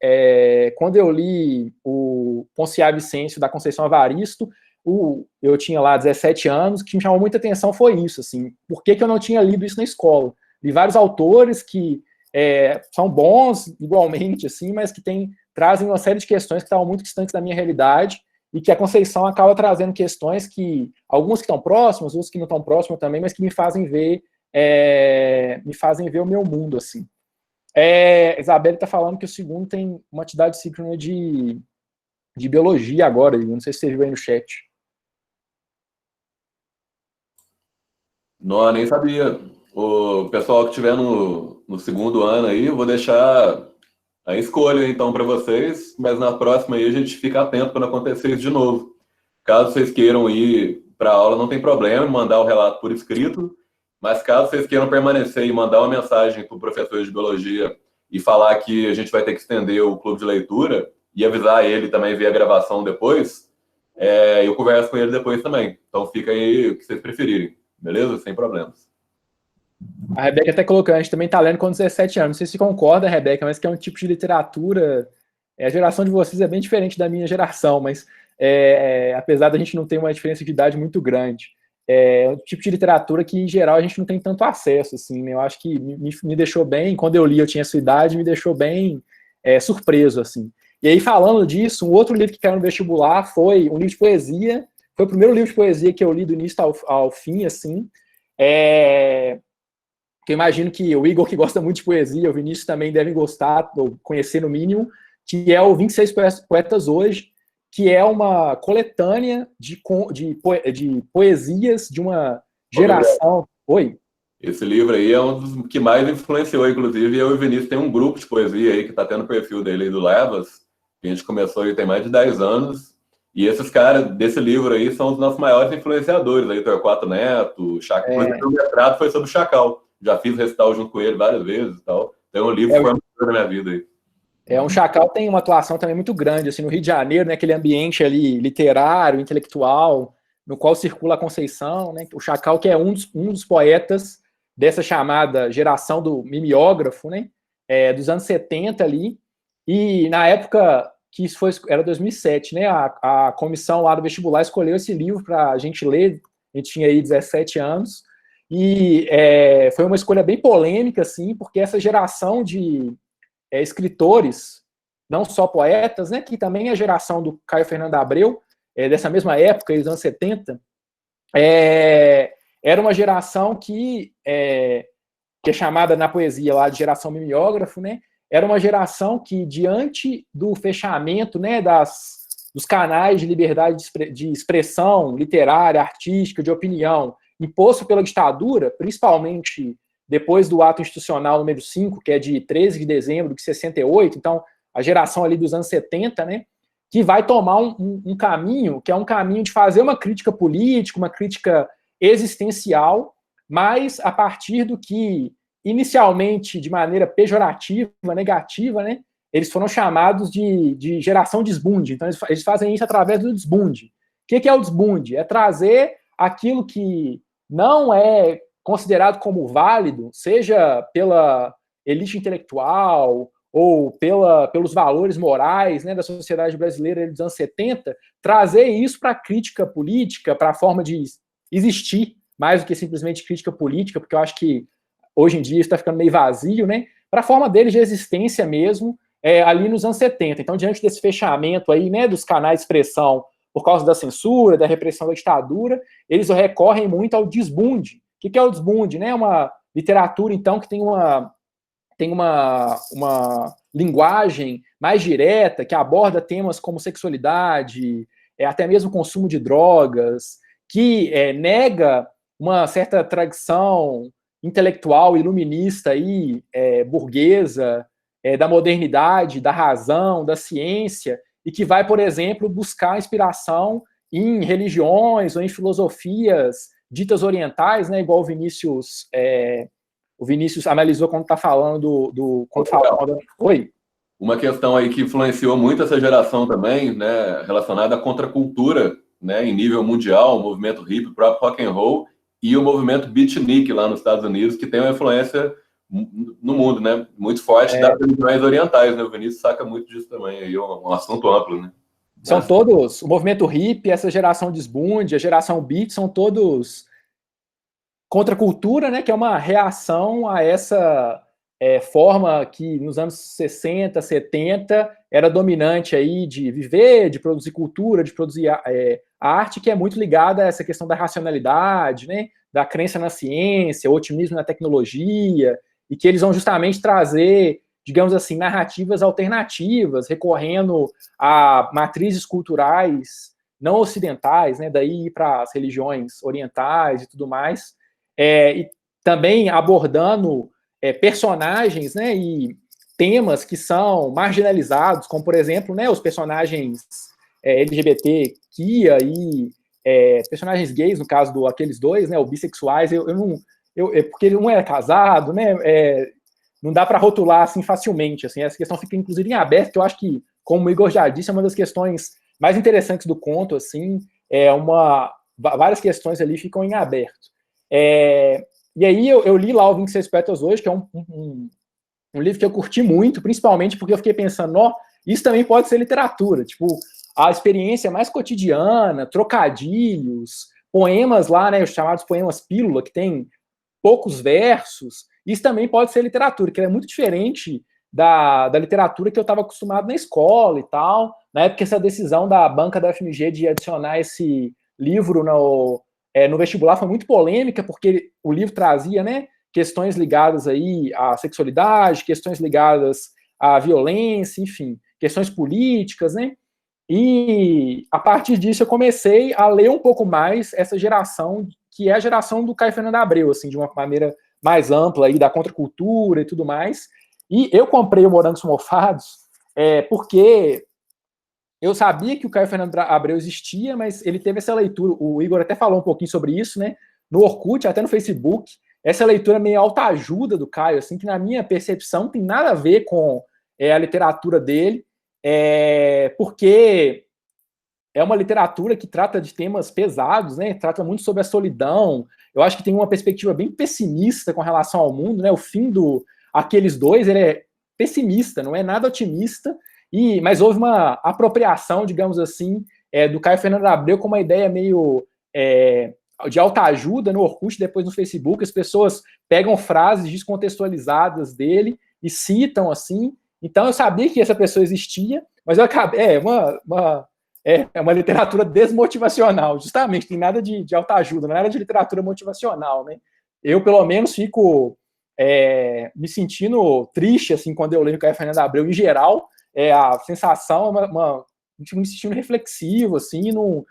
o Ponciar Vicêncio, da Conceição Evaristo, eu tinha lá 17 anos, o que me chamou muita atenção foi isso, assim, por que eu não tinha lido isso na escola? Li vários autores que são bons igualmente, assim, mas que trazem uma série de questões que estavam muito distantes da minha realidade, e que a Conceição acaba trazendo questões que, algumas que estão próximas, outras que não estão próximas também, mas que me fazem ver o meu mundo, assim. Isabelle está falando que o segundo tem uma atividade síncrona de biologia agora, eu não sei se você viu aí no chat. Não, nem sabia. O pessoal que estiver no segundo ano aí, eu vou deixar a escolha, então, para vocês, mas na próxima aí a gente fica atento para não acontecer isso de novo. Caso vocês queiram ir para a aula, não tem problema, mandar o relato por escrito, mas caso vocês queiram permanecer e mandar uma mensagem para o professor de biologia e falar que a gente vai ter que estender o clube de leitura e avisar ele também ver a gravação depois, eu converso com ele depois também. Então fica aí o que vocês preferirem, beleza? Sem problemas. A Rebeca até colocou, a gente também está lendo com 17 anos. Não sei se concorda, Rebeca, mas que é um tipo de literatura. A geração de vocês é bem diferente da minha geração, mas apesar da gente não ter uma diferença de idade muito grande, é um tipo de literatura que, em geral, a gente não tem tanto acesso, assim, né? Eu acho que me deixou bem, quando eu li, eu tinha essa idade, me deixou bem surpreso, assim. E aí, falando disso, um outro livro que caiu no vestibular foi um livro de poesia, foi o primeiro livro de poesia que eu li do início ao fim, assim, que eu imagino que o Igor, que gosta muito de poesia, o Vinícius também deve gostar, ou conhecer no mínimo, que é o 26 Poetas Hoje, que é uma coletânea de poesias de uma geração... Oi? Esse livro aí é um dos que mais influenciou, inclusive, eu e o Vinícius tem um grupo de poesia aí que está tendo o perfil dele aí do Levas, que a gente começou aí tem mais de 10 anos, e esses caras desse livro aí são os nossos maiores influenciadores, aí Torquato Neto, Chacal, o mestrado foi sobre o Chacal, já fiz recital junto com ele várias vezes e tal, tem um livro formador na minha vida aí. Um Chacal tem uma atuação também muito grande, assim, no Rio de Janeiro, né, aquele ambiente ali literário, intelectual, no qual circula a Conceição, né, o Chacal que é um dos poetas dessa chamada geração do mimeógrafo, né, dos anos 70 ali, e na época que isso era 2007, né, a comissão lá do vestibular escolheu esse livro para a gente ler, a gente tinha aí 17 anos, e foi uma escolha bem polêmica, assim, porque essa geração de escritores, não só poetas, né, que também é a geração do Caio Fernando Abreu, dessa mesma época, dos anos 70, era uma geração que é chamada na poesia lá de geração mimeógrafo, né? Era uma geração que, diante do fechamento, né, dos canais de liberdade de expressão literária, artística, de opinião, imposto pela ditadura, principalmente depois do ato institucional número 5, que é de 13 de dezembro de 68, então a geração ali dos anos 70, né, que vai tomar um caminho, que é um caminho de fazer uma crítica política, uma crítica existencial, mas a partir do que, inicialmente, de maneira pejorativa, negativa, né, eles foram chamados de geração desbunde. Então, eles fazem isso através do desbunde. O que é o desbunde? É trazer aquilo que não é considerado como válido, seja pela elite intelectual ou pelos valores morais, né, da sociedade brasileira dos anos 70, trazer isso para a crítica política, para a forma de existir, mais do que simplesmente crítica política, porque eu acho que hoje em dia isso está ficando meio vazio, né, para a forma deles de existência mesmo, ali nos anos 70. Então, diante desse fechamento aí, né, dos canais de expressão por causa da censura, da repressão da ditadura, eles recorrem muito ao desbunde. O que é o desbunde? Né? Uma literatura, então, que tem uma linguagem mais direta, que aborda temas como sexualidade, até mesmo consumo de drogas, que nega uma certa tradição intelectual, iluminista, aí, burguesa, da modernidade, da razão, da ciência, e que vai, por exemplo, buscar inspiração em religiões ou em filosofias ditas orientais, né, igual o Vinícius analisou quando está falando Oi? Uma questão aí que influenciou muito essa geração também, né, relacionada à contracultura, né, em nível mundial, o movimento hippie, o próprio rock and roll e o movimento beatnik lá nos Estados Unidos, que tem uma influência no mundo, né, muito forte das religiões orientais, né, o Vinícius saca muito disso também, aí é um assunto amplo, né. São todos, o movimento hippie, essa geração desbunde, a geração beat, são todos contra a cultura, né, que é uma reação a essa forma que nos anos 60, 70 era dominante aí de viver, de produzir cultura, de produzir arte, que é muito ligada a essa questão da racionalidade, né, da crença na ciência, o otimismo na tecnologia, e que eles vão justamente trazer, digamos assim, narrativas alternativas, recorrendo a matrizes culturais não ocidentais, né, daí para as religiões orientais e tudo mais, e também abordando personagens, né, e temas que são marginalizados, como, por exemplo, né, os personagens LGBT, queer e personagens gays, no caso aqueles dois, né, ou bissexuais, porque um é casado, né, não dá para rotular assim facilmente, assim, essa questão fica inclusive em aberto, que eu acho que, como o Igor já disse, é uma das questões mais interessantes do conto, assim, várias questões ali ficam em aberto. E aí eu li lá o 26 Poetas Hoje, que é um livro que eu curti muito, principalmente porque eu fiquei pensando, isso também pode ser literatura, tipo, a experiência mais cotidiana, trocadilhos, poemas lá, né, os chamados poemas pílula, que tem poucos versos, isso também pode ser literatura, que é muito diferente da literatura que eu estava acostumado na escola e tal, na época essa decisão da banca da FMG de adicionar esse livro no vestibular foi muito polêmica, porque o livro trazia, né, questões ligadas aí à sexualidade, questões ligadas à violência, enfim, questões políticas, né? E a partir disso eu comecei a ler um pouco mais essa geração, que é a geração do Caio Fernando Abreu, assim, de uma maneira mais ampla aí, da contracultura e tudo mais. E eu comprei o Morangos Mofados porque eu sabia que o Caio Fernando Abreu existia, mas ele teve essa leitura, o Igor até falou um pouquinho sobre isso, né? No Orkut, até no Facebook, essa leitura meio autoajuda do Caio, assim, que na minha percepção tem nada a ver com a literatura dele, porque é uma literatura que trata de temas pesados, né? Trata muito sobre a solidão. Eu acho que tem uma perspectiva bem pessimista com relação ao mundo, né? O fim do Aqueles Dois, ele é pessimista, não é nada otimista, mas houve uma apropriação, digamos assim, do Caio Fernando Abreu com uma ideia meio de autoajuda no Orkut, depois no Facebook. As pessoas pegam frases descontextualizadas dele e citam assim. Então eu sabia que essa pessoa existia, mas eu acabei. É uma literatura desmotivacional, justamente, tem nada de autoajuda, não é nada de literatura motivacional, né? Eu, pelo menos, fico me sentindo triste, assim, quando eu leio o Caio Fernando Abreu, em geral, a sensação é me sentindo reflexivo, assim, não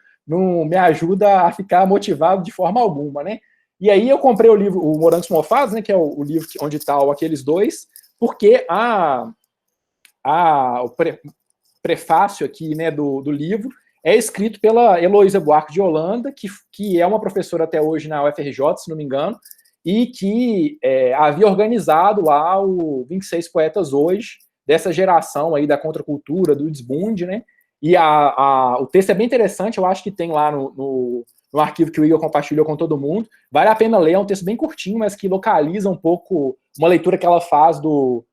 me ajuda a ficar motivado de forma alguma, né? E aí eu comprei o livro, o Morangos Mofados, né, que é o livro onde está Aqueles Dois, porque o prefácio aqui, né, do livro é escrito pela Heloísa Buarque de Holanda, que é uma professora até hoje na UFRJ, se não me engano, e que havia organizado lá o 26 Poetas Hoje, dessa geração aí da contracultura, do desbunde, né? E o texto é bem interessante, eu acho que tem lá no arquivo que o Igor compartilhou com todo mundo. Vale a pena ler, é um texto bem curtinho, mas que localiza um pouco uma leitura que ela faz do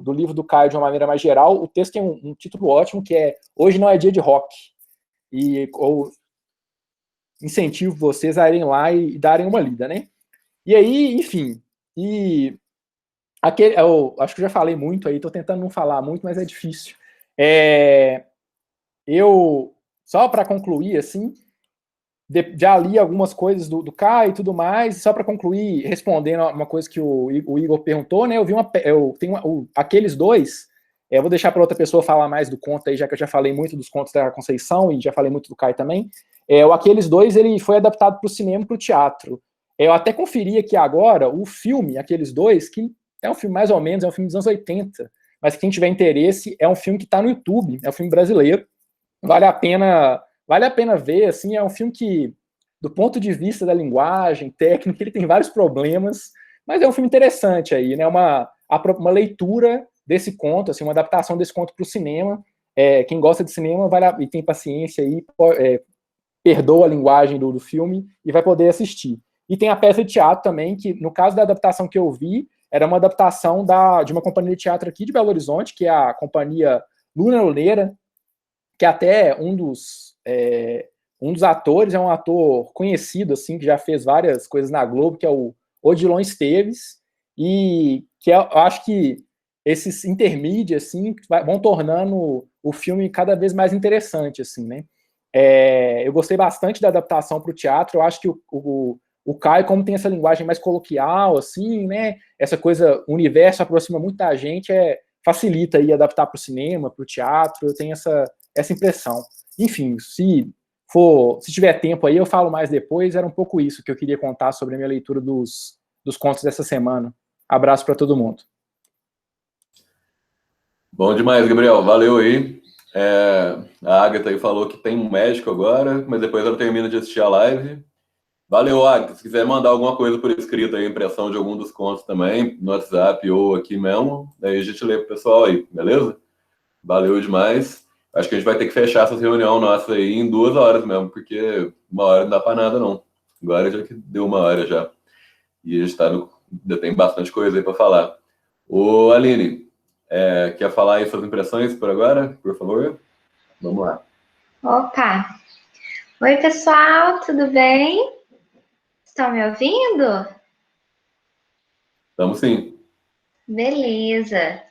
livro do Caio de uma maneira mais geral. O texto tem um título ótimo, que é Hoje Não é Dia de Rock. Ou incentivo vocês a irem lá e darem uma lida, né? E aí, enfim, eu acho que eu já falei muito aí, estou tentando não falar muito, mas é difícil. Só para concluir, assim, já li algumas coisas do Caio e tudo mais, só para concluir, respondendo uma coisa que o Igor perguntou, né? Aqueles Dois, eu vou deixar para outra pessoa falar mais do conto aí, já que eu já falei muito dos contos da Conceição e já falei muito do Caio também. O Aqueles Dois, ele foi adaptado para o cinema e para o teatro. Eu até conferi aqui agora o filme Aqueles Dois, que é um filme mais ou menos, é um filme dos anos 80, mas quem tiver interesse, é um filme que está no YouTube, é um filme brasileiro, vale a pena ver, assim, é um filme que, do ponto de vista da linguagem, técnica, ele tem vários problemas, mas é um filme interessante aí, né, uma leitura desse conto, assim, uma adaptação desse conto para o cinema. Quem gosta de cinema e tem paciência aí, perdoa a linguagem do filme e vai poder assistir. E tem a peça de teatro também, que no caso da adaptação que eu vi, era uma adaptação de uma companhia de teatro aqui de Belo Horizonte, que é a companhia Luna Luneira, que até um dos atores é um ator conhecido, assim, que já fez várias coisas na Globo, que é o Odilon Esteves, e que eu acho que esses intermídios, assim, vão tornando o filme cada vez mais interessante, assim, né? Eu gostei bastante da adaptação para o teatro. Eu acho que o Caio, como tem essa linguagem mais coloquial, assim, né? Essa coisa, o universo aproxima muito da gente, facilita aí adaptar para o cinema, para o teatro. Eu tenho essa impressão. Enfim, se tiver tempo aí, eu falo mais depois. Era um pouco isso que eu queria contar sobre a minha leitura dos contos dessa semana. Abraço para todo mundo. Bom demais, Gabriel. Valeu aí. A Agatha aí falou que tem um médico agora, mas depois ela termina de assistir a live. Valeu, Agatha. Se quiser mandar alguma coisa por escrito aí, impressão de algum dos contos também, no WhatsApp ou aqui mesmo, daí a gente lê pro pessoal aí, beleza? Valeu demais. Acho que a gente vai ter que fechar essa reunião nossa aí em 2 horas mesmo, porque 1 hora não dá pra nada, não. Agora já que deu 1 hora já. E a gente ainda tem bastante coisa aí pra falar. Ô, Aline, quer falar aí suas impressões por agora, por favor? Vamos lá. Opa! Oi, pessoal, tudo bem? Estão me ouvindo? Estamos sim. Beleza.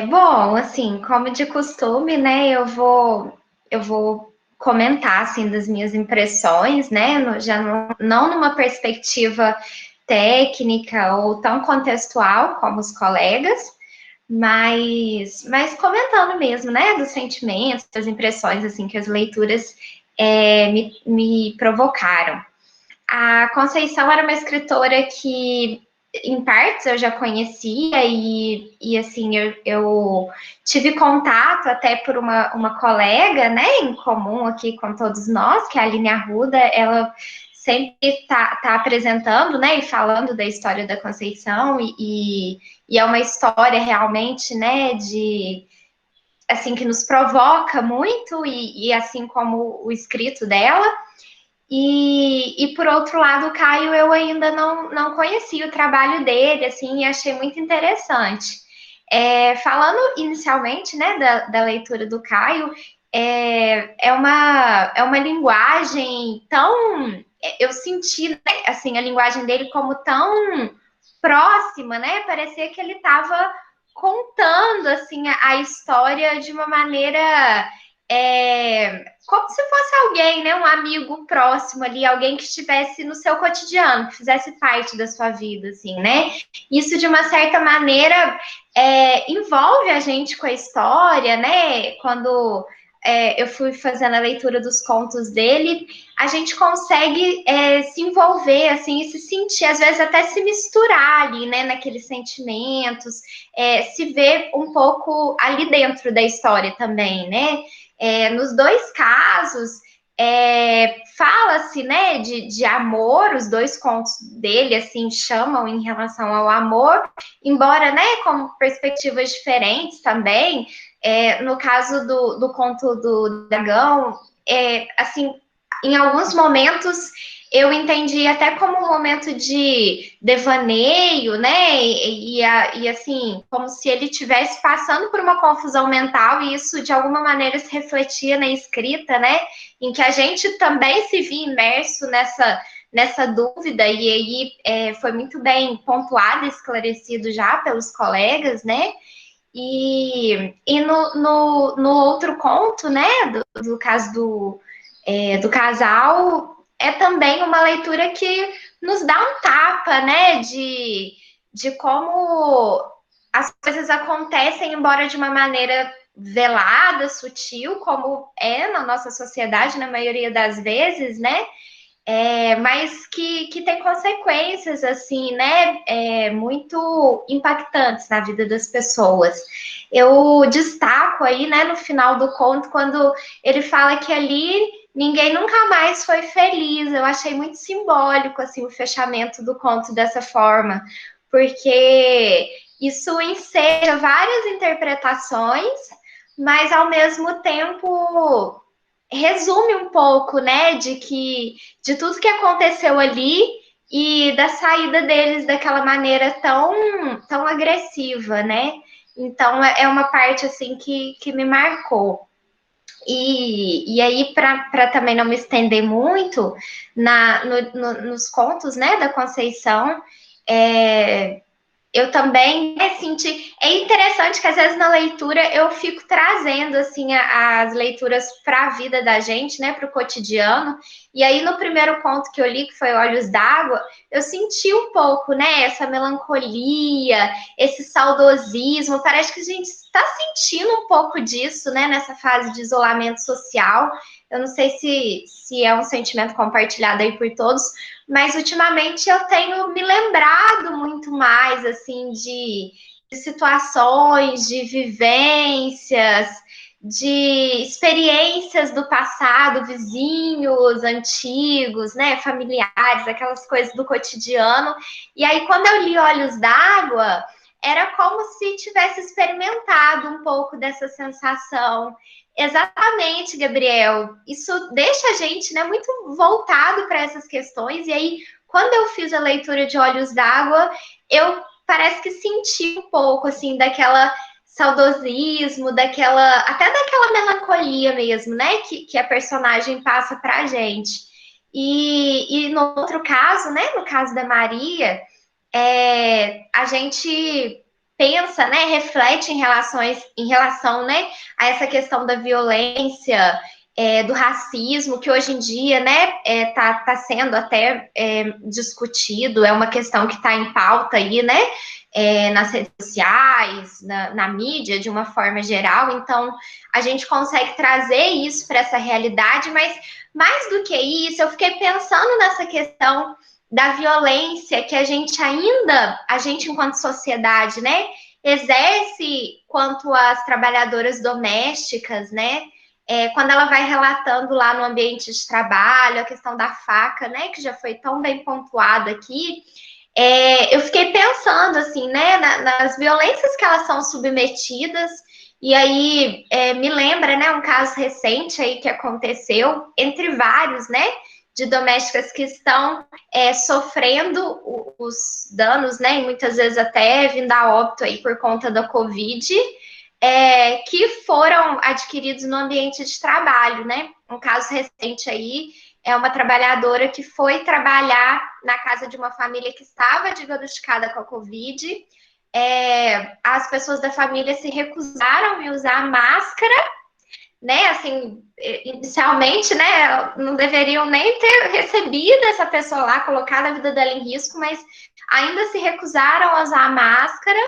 Bom, assim, como de costume, né, eu vou comentar, assim, das minhas impressões, né, já não numa perspectiva técnica ou tão contextual como os colegas, mas comentando mesmo, né, dos sentimentos, das impressões, assim, que as leituras me provocaram. A Conceição era uma escritora que, em partes, eu já conhecia e assim, eu tive contato até por uma colega, né, em comum aqui com todos nós, que é a Aline Arruda. Ela sempre está apresentando, né, e falando da história da Conceição e é uma história realmente, né, de assim, que nos provoca muito e assim como o escrito dela. E por outro lado, o Caio, eu ainda não conhecia o trabalho dele, assim, e achei muito interessante. Falando inicialmente, né, da leitura do Caio, é uma linguagem tão... Eu senti, né, assim, a linguagem dele como tão próxima, né? Parecia que ele estava contando, assim, a história de uma maneira... como se fosse alguém, né, um amigo próximo ali, alguém que estivesse no seu cotidiano, que fizesse parte da sua vida, assim, né? Isso, de uma certa maneira, envolve a gente com a história, né? Quando eu fui fazendo a leitura dos contos dele, a gente consegue se envolver, assim, e se sentir, às vezes até se misturar ali, né, naqueles sentimentos, se ver um pouco ali dentro da história também, né? Nos dois casos, fala-se, né, de amor. Os dois contos dele, assim, chamam em relação ao amor, embora, né, com perspectivas diferentes também. No caso do conto do dragão, assim, em alguns momentos eu entendi até como um momento de devaneio, né? E assim, como se ele estivesse passando por uma confusão mental, e isso de alguma maneira se refletia na escrita, né? Em que a gente também se via imerso nessa dúvida, e aí foi muito bem pontuado e esclarecido já pelos colegas, né? E no outro conto, né, do caso do casal, é também uma leitura que nos dá um tapa, né, de como as coisas acontecem, embora de uma maneira velada, sutil, como é na nossa sociedade, na maioria das vezes, né, mas que tem consequências, assim, né, muito impactantes na vida das pessoas. Eu destaco aí, né, no final do conto, quando ele fala que ali ninguém nunca mais foi feliz. Eu achei muito simbólico, assim, o fechamento do conto dessa forma, porque isso enseja várias interpretações, mas ao mesmo tempo resume um pouco, né, de tudo que aconteceu ali e da saída deles daquela maneira tão agressiva, né? Então é uma parte assim que me marcou. E aí, para também não me estender muito nos contos, né, da Conceição, eu também senti. É interessante que às vezes na leitura eu fico trazendo assim as leituras para a vida da gente, né, para o cotidiano. E aí no primeiro conto que eu li, que foi Olhos d'Água, eu senti um pouco, né, essa melancolia, esse saudosismo. Parece que a gente está sentindo um pouco disso, né, nessa fase de isolamento social. Eu não sei se é um sentimento compartilhado aí por todos, mas ultimamente eu tenho me lembrado muito mais, assim, de situações, de vivências, de experiências do passado, vizinhos antigos, né, familiares, aquelas coisas do cotidiano. E aí, quando eu li Olhos d'Água, era como se tivesse experimentado um pouco dessa sensação. Exatamente, Gabriel. Isso deixa a gente, né, muito voltado para essas questões. E aí, quando eu fiz a leitura de Olhos d'Água, eu parece que senti um pouco assim daquela saudosismo, até daquela melancolia mesmo, né, que a personagem passa para a gente. E no outro caso, né, no caso da Maria, a gente pensa, né, reflete em relação, né, a essa questão da violência do racismo, que hoje em dia, né, tá sendo até discutido, é uma questão que está em pauta aí, né, nas redes sociais, na mídia, de uma forma geral. Então, a gente consegue trazer isso para essa realidade, mas mais do que isso, eu fiquei pensando nessa questão da violência que a gente enquanto sociedade, né, exerce quanto às trabalhadoras domésticas, né, quando ela vai relatando lá no ambiente de trabalho, a questão da faca, né, que já foi tão bem pontuada aqui, eu fiquei pensando, assim, né, nas violências que elas são submetidas, e aí me lembra, né, um caso recente aí que aconteceu, entre vários, né, de domésticas que estão sofrendo os danos, né, e muitas vezes até vindo a óbito aí por conta da Covid, que foram adquiridos no ambiente de trabalho, né? Um caso recente aí é uma trabalhadora que foi trabalhar na casa de uma família que estava diagnosticada com a Covid. As pessoas da família se recusaram a usar máscara, né? Assim, inicialmente, né? Não deveriam nem ter recebido essa pessoa lá, colocado a vida dela em risco, mas ainda se recusaram a usar máscara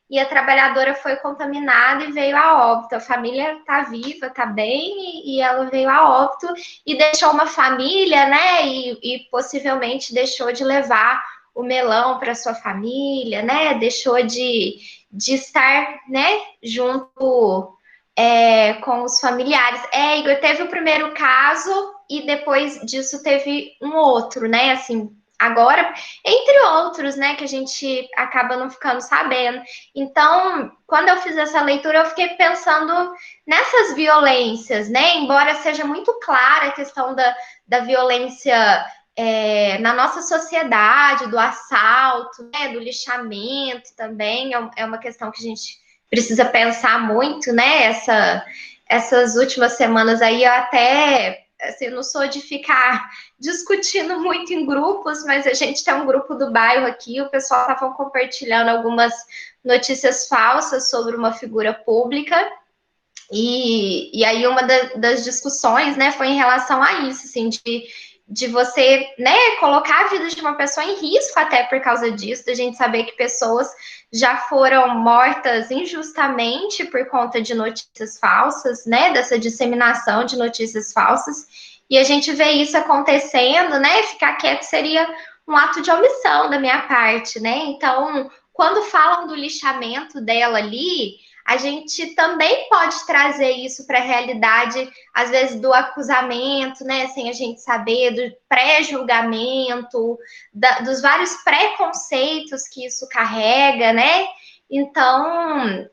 e a trabalhadora foi contaminada e veio a óbito. A família está viva, está bem, e ela veio a óbito e deixou uma família, né? E possivelmente deixou de levar o melão para sua família, né? Deixou de estar, né? Junto com os familiares. Igor, teve o primeiro caso e depois disso teve um outro, né? Assim, agora, entre outros, né, que a gente acaba não ficando sabendo. Então, quando eu fiz essa leitura, eu fiquei pensando nessas violências, né? Embora seja muito clara a questão da violência na nossa sociedade, do assalto, né, do lixamento também, é uma questão que a gente precisa pensar muito, né? Essas últimas semanas aí, eu até assim, eu não sou de ficar discutindo muito em grupos, mas a gente tem um grupo do bairro aqui, o pessoal estava compartilhando algumas notícias falsas sobre uma figura pública, e aí uma das discussões, né, foi em relação a isso, assim, de você, né, colocar a vida de uma pessoa em risco até por causa disso, da gente saber que pessoas já foram mortas injustamente por conta de notícias falsas, né, dessa disseminação de notícias falsas, e a gente vê isso acontecendo, né, ficar quieto seria um ato de omissão da minha parte, né, então, quando falam do lixamento dela ali, a gente também pode trazer isso para a realidade, às vezes, do acusamento, né, sem a gente saber, do pré-julgamento, dos vários preconceitos que isso carrega, né? Então,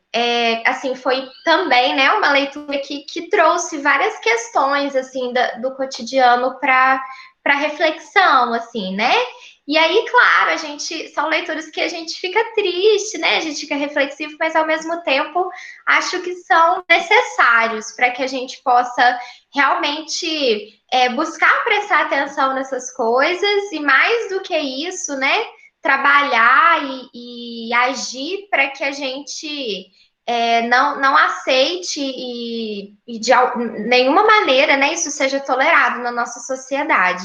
assim, foi também, né, uma leitura que trouxe várias questões, assim, do cotidiano para reflexão, assim, né? E aí, claro, são leituras que a gente fica triste, né? A gente fica reflexivo, mas ao mesmo tempo acho que são necessários para que a gente possa realmente buscar prestar atenção nessas coisas e mais do que isso, né? Trabalhar e agir para que a gente não aceite e de nenhuma maneira, né, isso seja tolerado na nossa sociedade.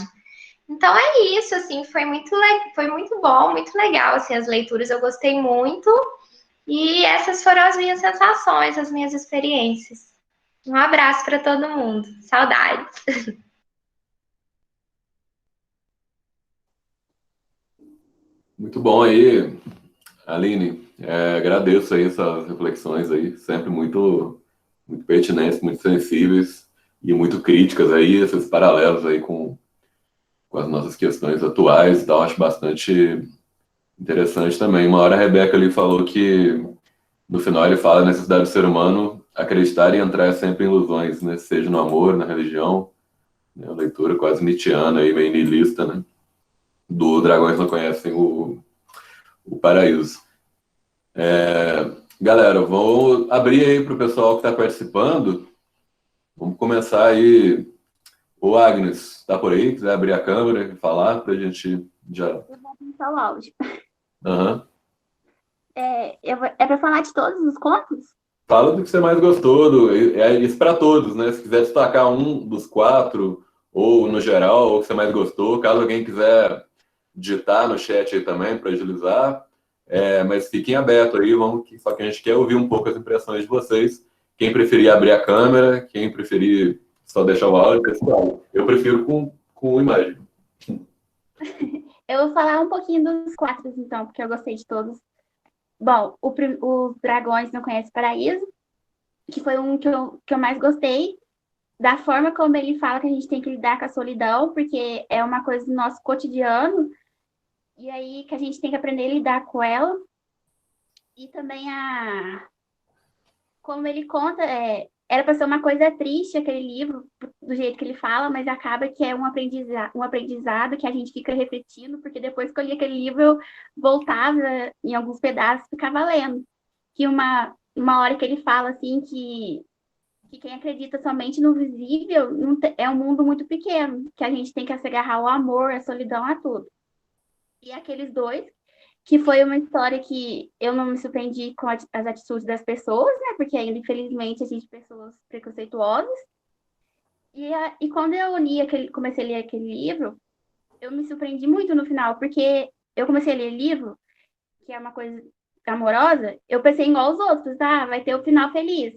Então é isso, assim, foi muito bom, muito legal, assim, as leituras, eu gostei muito, e essas foram as minhas sensações, as minhas experiências. Um abraço para todo mundo, saudades. Muito bom aí, Aline. Agradeço aí essas reflexões aí, sempre muito pertinentes, muito sensíveis e muito críticas aí, esses paralelos aí com as nossas questões atuais e tal, acho bastante interessante também. Uma hora a Rebeca ali falou que, no final ele fala a necessidade do ser humano acreditar e entrar sempre em ilusões, né? Seja no amor, na religião, né? Uma leitura quase nietzschiana aí, meio niilista, né? Do Dragões Não Conhecem o Paraíso. Galera, vou abrir aí para o pessoal que está participando. Vamos começar aí. O Agnes, está por aí? Quiser abrir a câmera e falar para a gente já. Eu vou pensar o áudio. Uhum. É para falar de todos os contos? Fala do que você mais gostou, é isso para todos, né? Se quiser destacar um dos quatro, ou no geral, ou que você mais gostou, caso alguém quiser digitar no chat aí também para agilizar, mas fiquem abertos aí, só que a gente quer ouvir um pouco as impressões de vocês. Quem preferir abrir a câmera, quem preferir só deixar o áudio, pessoal. Eu prefiro com imagem. Eu vou falar um pouquinho dos quatro, então, porque eu gostei de todos. Bom, os Dragões Não Conhecem Paraíso, que foi um que eu mais gostei, da forma como ele fala que a gente tem que lidar com a solidão, porque é uma coisa do nosso cotidiano, e aí que a gente tem que aprender a lidar com ela. E também como ele conta, era para ser uma coisa triste aquele livro, do jeito que ele fala, mas acaba que é um aprendizado que a gente fica refletindo, porque depois que eu li aquele livro, eu voltava em alguns pedaços e ficava lendo. Que uma hora que ele fala assim que quem acredita somente no visível é um mundo muito pequeno, que a gente tem que se agarrar ao amor, à solidão, a tudo. E aqueles dois, que foi uma história que eu não me surpreendi com as atitudes das pessoas, né? Porque ainda, infelizmente, existe pessoas preconceituosas. E quando eu comecei a ler aquele livro, eu me surpreendi muito no final, porque eu comecei a ler livro, que é uma coisa amorosa, eu pensei igual aos outros, vai ter o final feliz.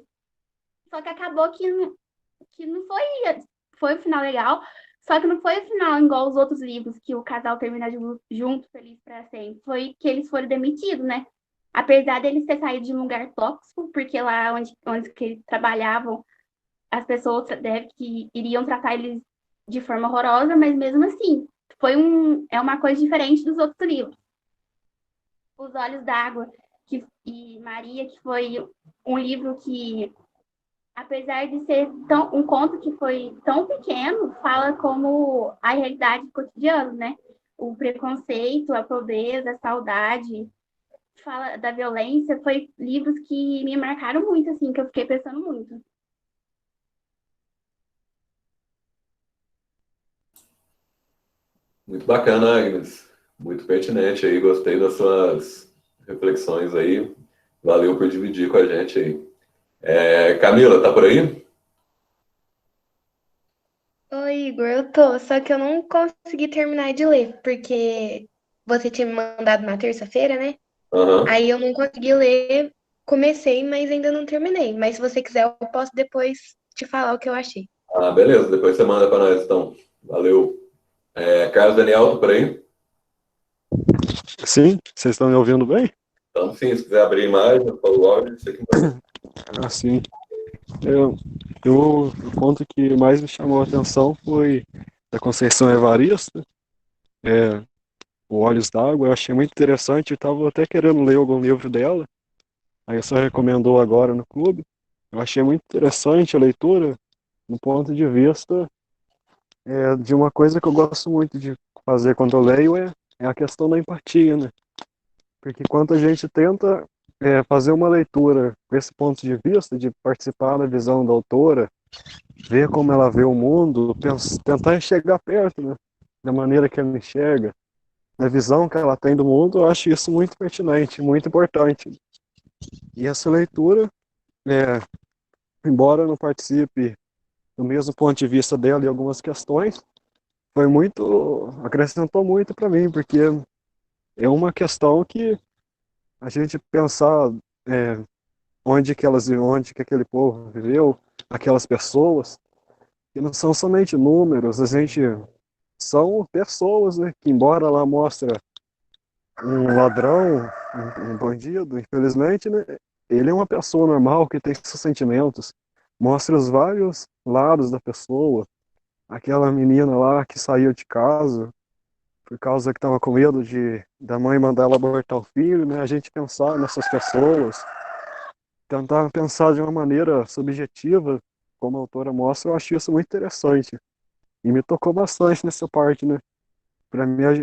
Só que acabou que não foi um final legal, só que não foi o final igual os outros livros, que o casal termina junto, feliz para sempre. Foi que eles foram demitidos, né? Apesar deles ter saído de um lugar tóxico, porque lá onde que eles trabalhavam, as pessoas que iriam tratar eles de forma horrorosa, mas mesmo assim, é uma coisa diferente dos outros livros. Os Olhos d'Água e Maria, que foi um livro que, apesar de ser um conto que foi tão pequeno, fala como a realidade cotidiana, né? O preconceito, a pobreza, a saudade, fala da violência, foi livros que me marcaram muito, assim, que eu fiquei pensando muito. Muito bacana, Agnes. Muito pertinente aí. Gostei das suas reflexões aí. Valeu por dividir com a gente aí. Camila, tá por aí? Oi, Igor, eu tô, só que eu não consegui terminar de ler, porque você tinha me mandado na terça-feira, né? Aham. Aí eu não consegui ler, comecei, mas ainda não terminei. Mas se você quiser, eu posso depois te falar o que eu achei. Ah, beleza. Depois você manda para nós, então. Valeu. Carlos Daniel, tá por aí? Sim, vocês estão me ouvindo bem? Então, sim, se quiser abrir a imagem, falou o áudio, você que manda. Assim, o ponto que mais me chamou a atenção foi da Conceição Evaristo, é, o Olhos d'Água. Eu achei muito interessante, eu estava até querendo ler algum livro dela, aí só recomendou agora no clube. Eu achei muito interessante a leitura, no ponto de vista de uma coisa que eu gosto muito de fazer quando eu leio, é a questão da empatia, né? Porque quando a gente tenta fazer uma leitura com esse ponto de vista, de participar da visão da autora, ver como ela vê o mundo, tentar chegar perto, né, da maneira que ela enxerga, da visão que ela tem do mundo, eu acho isso muito pertinente, muito importante. E essa leitura, é, embora eu não participe do mesmo ponto de vista dela em algumas questões, acrescentou muito para mim, porque é uma questão que a gente pensar é, onde que aquele povo viveu, aquelas pessoas, que não são somente números, são pessoas, né, que embora lá mostra um ladrão, um bandido, infelizmente, né, ele é uma pessoa normal que tem seus sentimentos, mostra os vários lados da pessoa, aquela menina lá que saiu de casa por causa que estava com medo da mãe mandar ela abortar o filho, né, a gente pensar nessas pessoas, tentar pensar de uma maneira subjetiva, como a autora mostra, eu acho isso muito interessante. E me tocou bastante nessa parte, né?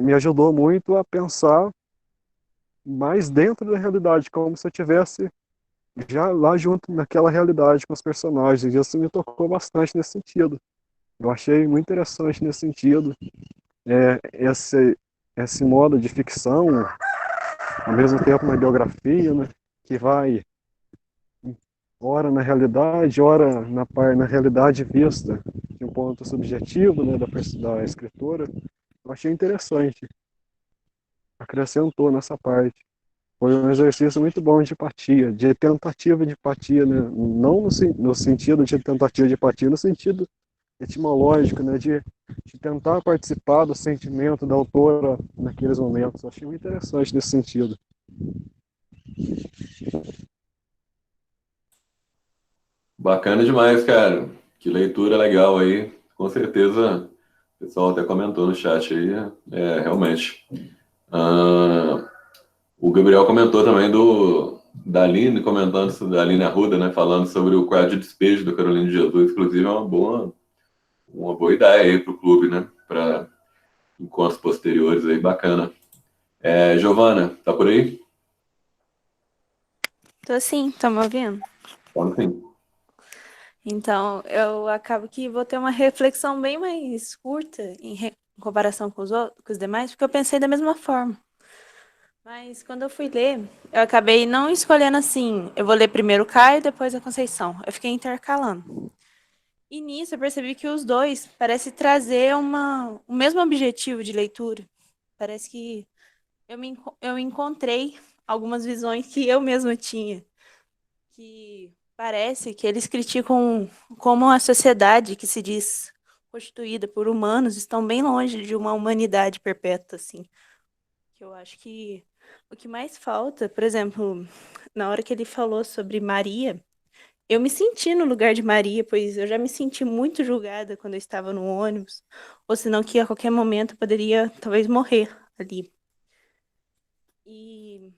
Me ajudou muito a pensar mais dentro da realidade, como se eu tivesse já lá junto naquela realidade com os personagens. E isso me tocou bastante nesse sentido. Eu achei muito interessante nesse sentido. Esse modo de ficção, ao mesmo tempo uma biografia, né? Que vai ora na realidade, ora na realidade vista, de um ponto subjetivo, né, da escritora. Eu achei interessante, acrescentou nessa parte. Foi um exercício muito bom de empatia, de tentativa de empatia, né? Não no sentido de tentativa de empatia, no sentido etimológico, né? De tentar participar do sentimento da autora naqueles momentos. Eu achei muito interessante nesse sentido. Bacana demais, cara. Que leitura legal aí. Com certeza, o pessoal até comentou no chat aí. Realmente. Ah, o Gabriel comentou também da Aline, da Aline Arruda, né? Falando sobre o quadro de despejo do Carolina de Jesus. Inclusive, é uma boa ideia aí para o clube, né? Para encontros posteriores aí. Bacana. Giovana, tá por aí? Tô sim, tá me ouvindo? Tá sim. Então, eu acabo que vou ter uma reflexão bem mais curta em comparação com com os demais, porque eu pensei da mesma forma. Mas quando eu fui ler, eu acabei não escolhendo assim, eu vou ler primeiro o Caio, depois a Conceição. Eu fiquei intercalando. E nisso eu percebi que os dois parecem trazer o mesmo objetivo de leitura. Parece que eu encontrei algumas visões que eu mesma tinha. Que parece que eles criticam como a sociedade que se diz constituída por humanos estão bem longe de uma humanidade perpétua, assim. Que eu acho que o que mais falta, por exemplo, na hora que ele falou sobre Maria, eu me senti no lugar de Maria, pois eu já me senti muito julgada quando eu estava no ônibus, ou senão que a qualquer momento eu poderia talvez morrer ali. E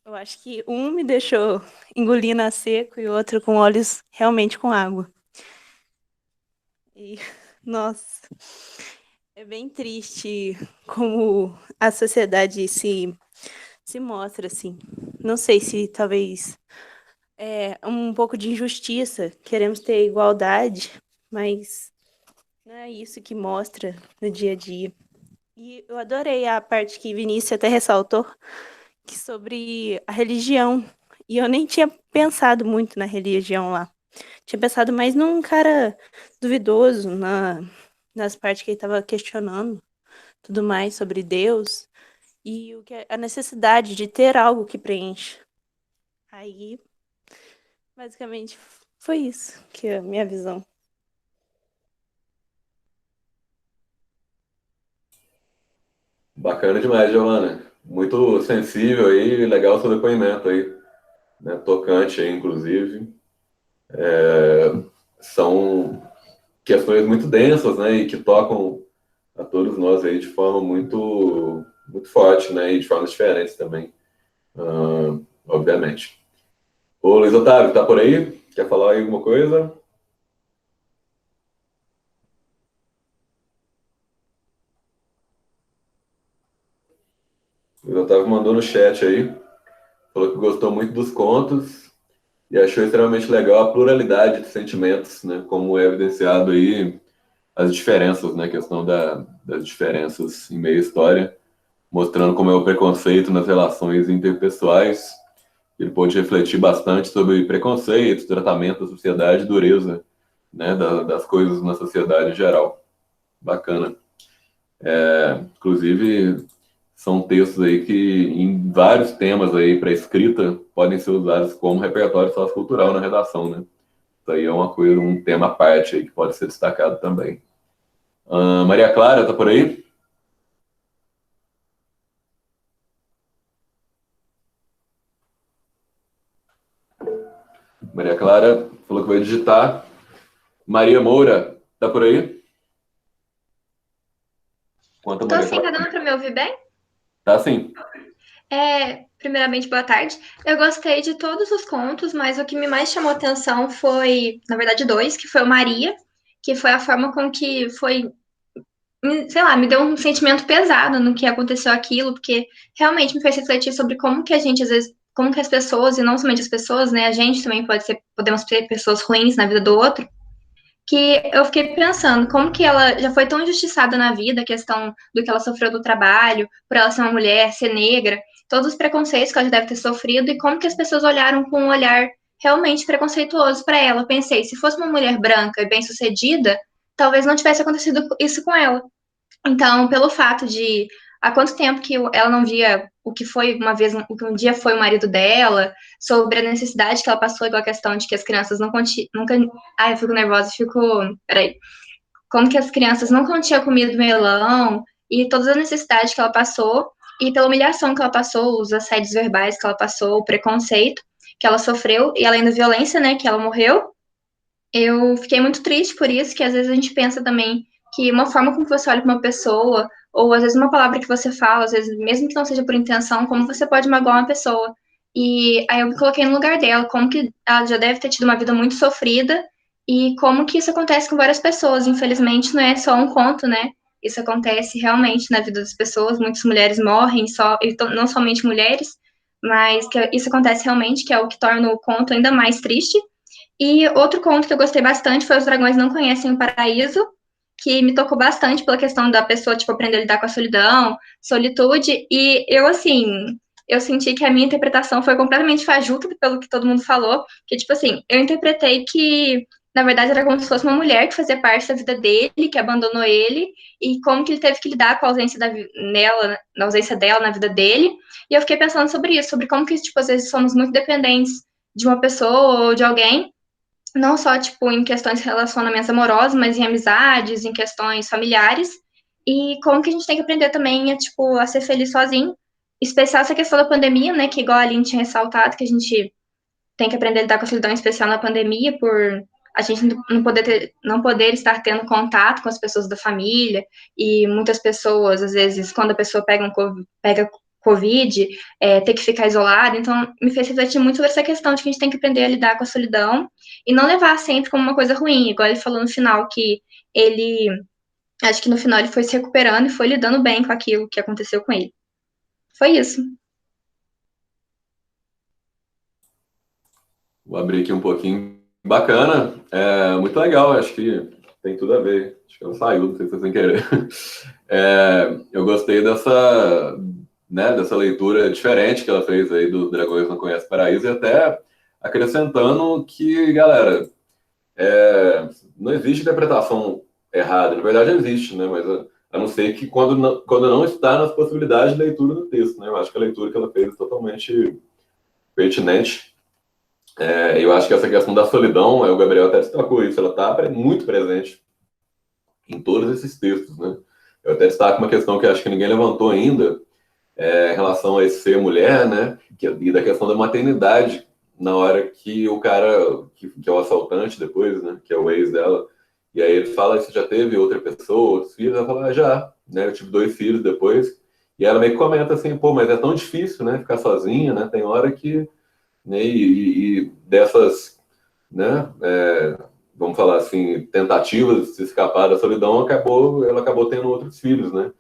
eu acho que um me deixou engolindo a seco e o outro com olhos realmente com água. E, nossa, é bem triste como a sociedade se mostra assim. Não sei se talvez é um pouco de injustiça, queremos ter igualdade, mas não é isso que mostra no dia a dia. E eu adorei a parte que Vinícius até ressaltou, que sobre a religião. E eu nem tinha pensado muito na religião lá. Tinha pensado mais num cara duvidoso, nas partes que ele estava questionando, tudo mais sobre Deus e a necessidade de ter algo que preenche. Aí, basicamente, foi isso que é a minha visão. Bacana demais, Giovana. Muito sensível aí, legal seu depoimento aí, né? Tocante aí, inclusive. São questões muito densas, né? E que tocam a todos nós aí de forma muito forte, né? E de formas diferentes também, obviamente. Ô, Luiz Otávio, tá por aí? Quer falar aí alguma coisa? O Luiz Otávio mandou no chat aí, falou que gostou muito dos contos e achou extremamente legal a pluralidade de sentimentos, né? Como é evidenciado aí as diferenças, né? A questão das diferenças em meio à história, mostrando como é o preconceito nas relações interpessoais. Ele pôde refletir bastante sobre preconceito, tratamento da sociedade, dureza, né? Das coisas na sociedade em geral. Bacana. Inclusive, são textos aí que, em vários temas aí para escrita, podem ser usados como repertório sociocultural na redação, né? Isso aí é uma coisa, um tema à parte aí que pode ser destacado também. Maria Clara, tá por aí? Maria Clara falou que vai digitar. Maria Moura, tá por aí? Quanto a Tô Maria sim, tá Clara? dando para me ouvir bem? Tá sim. Primeiramente, boa tarde. Eu gostei de todos os contos, mas o que me mais chamou atenção foi, na verdade, dois, que foi o Maria, que foi a forma com que foi, sei lá, me deu um sentimento pesado no que aconteceu aquilo, porque realmente me fez refletir sobre como que a gente, às vezes, como que as pessoas, e não somente as pessoas, né, a gente também podemos ser pessoas ruins na vida do outro, que eu fiquei pensando como que ela já foi tão injustiçada na vida, a questão do que ela sofreu do trabalho, por ela ser uma mulher, ser negra, todos os preconceitos que ela já deve ter sofrido e como que as pessoas olharam com um olhar realmente preconceituoso para ela. Pensei, se fosse uma mulher branca e bem-sucedida, talvez não tivesse acontecido isso com ela. Então, pelo fato de há quanto tempo que ela não via o que foi uma vez, o que um dia foi o marido dela, sobre a necessidade que ela passou, igual a questão de que as crianças nunca. Ai, eu fico nervosa, Peraí. Como que as crianças nunca tinham comido melão, e todas as necessidades que ela passou, e pela humilhação que ela passou, os assédios verbais que ela passou, o preconceito que ela sofreu, e além da violência, né, que ela morreu. Eu fiquei muito triste por isso, que às vezes a gente pensa também que uma forma como você olha para uma pessoa, ou às vezes uma palavra que você fala, às vezes mesmo que não seja por intenção, como você pode magoar uma pessoa. E aí eu me coloquei no lugar dela, como que ela já deve ter tido uma vida muito sofrida, e como que isso acontece com várias pessoas. Infelizmente não é só um conto, né? Isso acontece realmente na vida das pessoas, muitas mulheres morrem, não somente mulheres, mas que isso acontece realmente, que é o que torna o conto ainda mais triste. E outro conto que eu gostei bastante foi Os Dragões Não Conhecem o Paraíso, que me tocou bastante pela questão da pessoa, tipo, aprender a lidar com a solidão, solitude, e eu, assim, eu senti que a minha interpretação foi completamente fajuta pelo que todo mundo falou, que, tipo assim, eu interpretei que, na verdade, era como se fosse uma mulher que fazia parte da vida dele, que abandonou ele, e como que ele teve que lidar com a ausência na ausência dela na vida dele, e eu fiquei pensando sobre isso, sobre como que, tipo, às vezes somos muito dependentes de uma pessoa ou de alguém, não só, tipo, em questões de relacionamentos amorosos, mas em amizades, em questões familiares, e como que a gente tem que aprender também a, tipo, a ser feliz sozinho, especial essa questão da pandemia, né, que igual a Aline tinha ressaltado, que a gente tem que aprender a lidar com a solidão especial na pandemia, por a gente não poder estar tendo contato com as pessoas da família, e muitas pessoas, às vezes, quando a pessoa pega Covid, ter que ficar isolada. Então, me fez refletir muito sobre essa questão de que a gente tem que aprender a lidar com a solidão e não levar sempre como uma coisa ruim, igual ele falou no final, que acho que no final ele foi se recuperando e foi lidando bem com aquilo que aconteceu com ele. Foi isso. Vou abrir aqui um pouquinho. Bacana, muito legal, acho que tem tudo a ver. Acho que ela saiu, não sei se foi sem querer. Eu gostei dessa leitura diferente que ela fez aí do Dragões Não Conhecem o Paraíso, e até acrescentando que, galera, não existe interpretação errada. Na verdade existe, né? Mas a não ser que quando não está nas possibilidades de leitura do texto, né? Eu acho que a leitura que ela fez é totalmente pertinente. Eu acho que essa questão da solidão, o Gabriel até destacou isso, ela está muito presente em todos esses textos, né? Eu até destaco uma questão que acho que ninguém levantou ainda, em relação a esse ser mulher, né? E da questão da maternidade, na hora que o cara, que é o assaltante depois, né? Que é o ex dela, e aí ele fala, você já teve outra pessoa, outros filhos? Ela fala, já, né? Eu tive 2 filhos depois. E ela meio que comenta assim, pô, mas é tão difícil, né? Ficar sozinha, né? Tem hora que... Né, e dessas, né? Vamos falar assim, tentativas de se escapar da solidão, ela acabou tendo outros filhos, né?